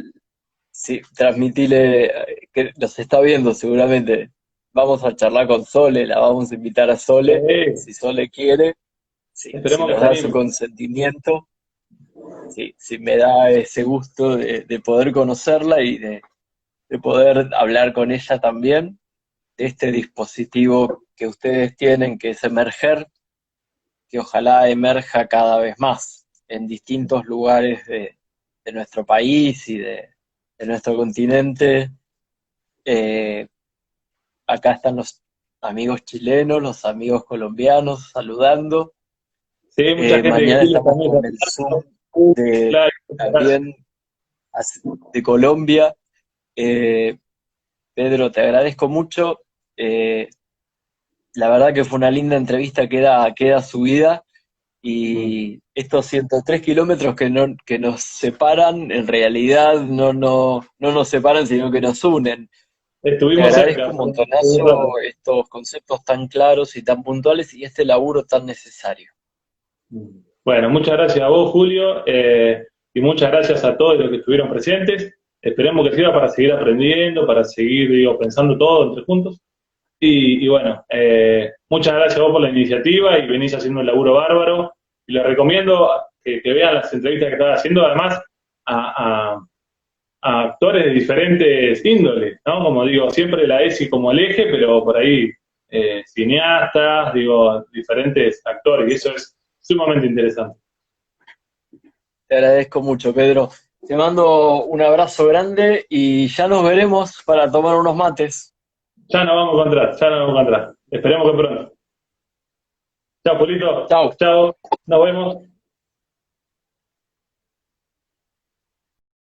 sí, transmitile, que nos está viendo seguramente. Vamos a charlar con Sole, la vamos a invitar a Sole, si Sole quiere, si Esperemos que nos se da su anime. consentimiento, si me da ese gusto de poder conocerla y de poder hablar con ella también de este dispositivo que ustedes tienen, que es Emerger, que ojalá emerja cada vez más en distintos lugares de nuestro país y de nuestro continente. Eh, Acá están los amigos chilenos, los amigos colombianos saludando. Sí, mucha gente de Mañana Chile estamos también. con el Zoom Claro, también de Colombia. Eh, Pedro, te agradezco mucho. Eh, la verdad que fue una linda entrevista, queda subida. Y estos 103 kilómetros que nos separan, en realidad no nos separan, sino que nos unen. Te Estuvimos agradezco cerca, un un rato. montonazo estos conceptos tan claros y tan puntuales y este laburo tan necesario. Bueno, muchas gracias a vos, Julio, y muchas gracias a todos los que estuvieron presentes. Esperemos que sirva para seguir aprendiendo, para seguir, digo, pensando todo entre juntos. Y bueno, muchas gracias a vos por la iniciativa y venís haciendo un laburo bárbaro. Y les recomiendo que vean las entrevistas que estás haciendo, además, a, a actores de diferentes índoles, ¿no? Como digo, siempre la ESI como el eje, pero por ahí cineastas, digo, diferentes actores, y eso es sumamente interesante. Te agradezco mucho, Pedro. Te mando un abrazo grande y ya nos veremos para tomar unos mates. Ya nos vamos a encontrar, ya nos vamos a encontrar. Esperemos que pronto. Chao, Pulito. Chao. Chao. Nos vemos.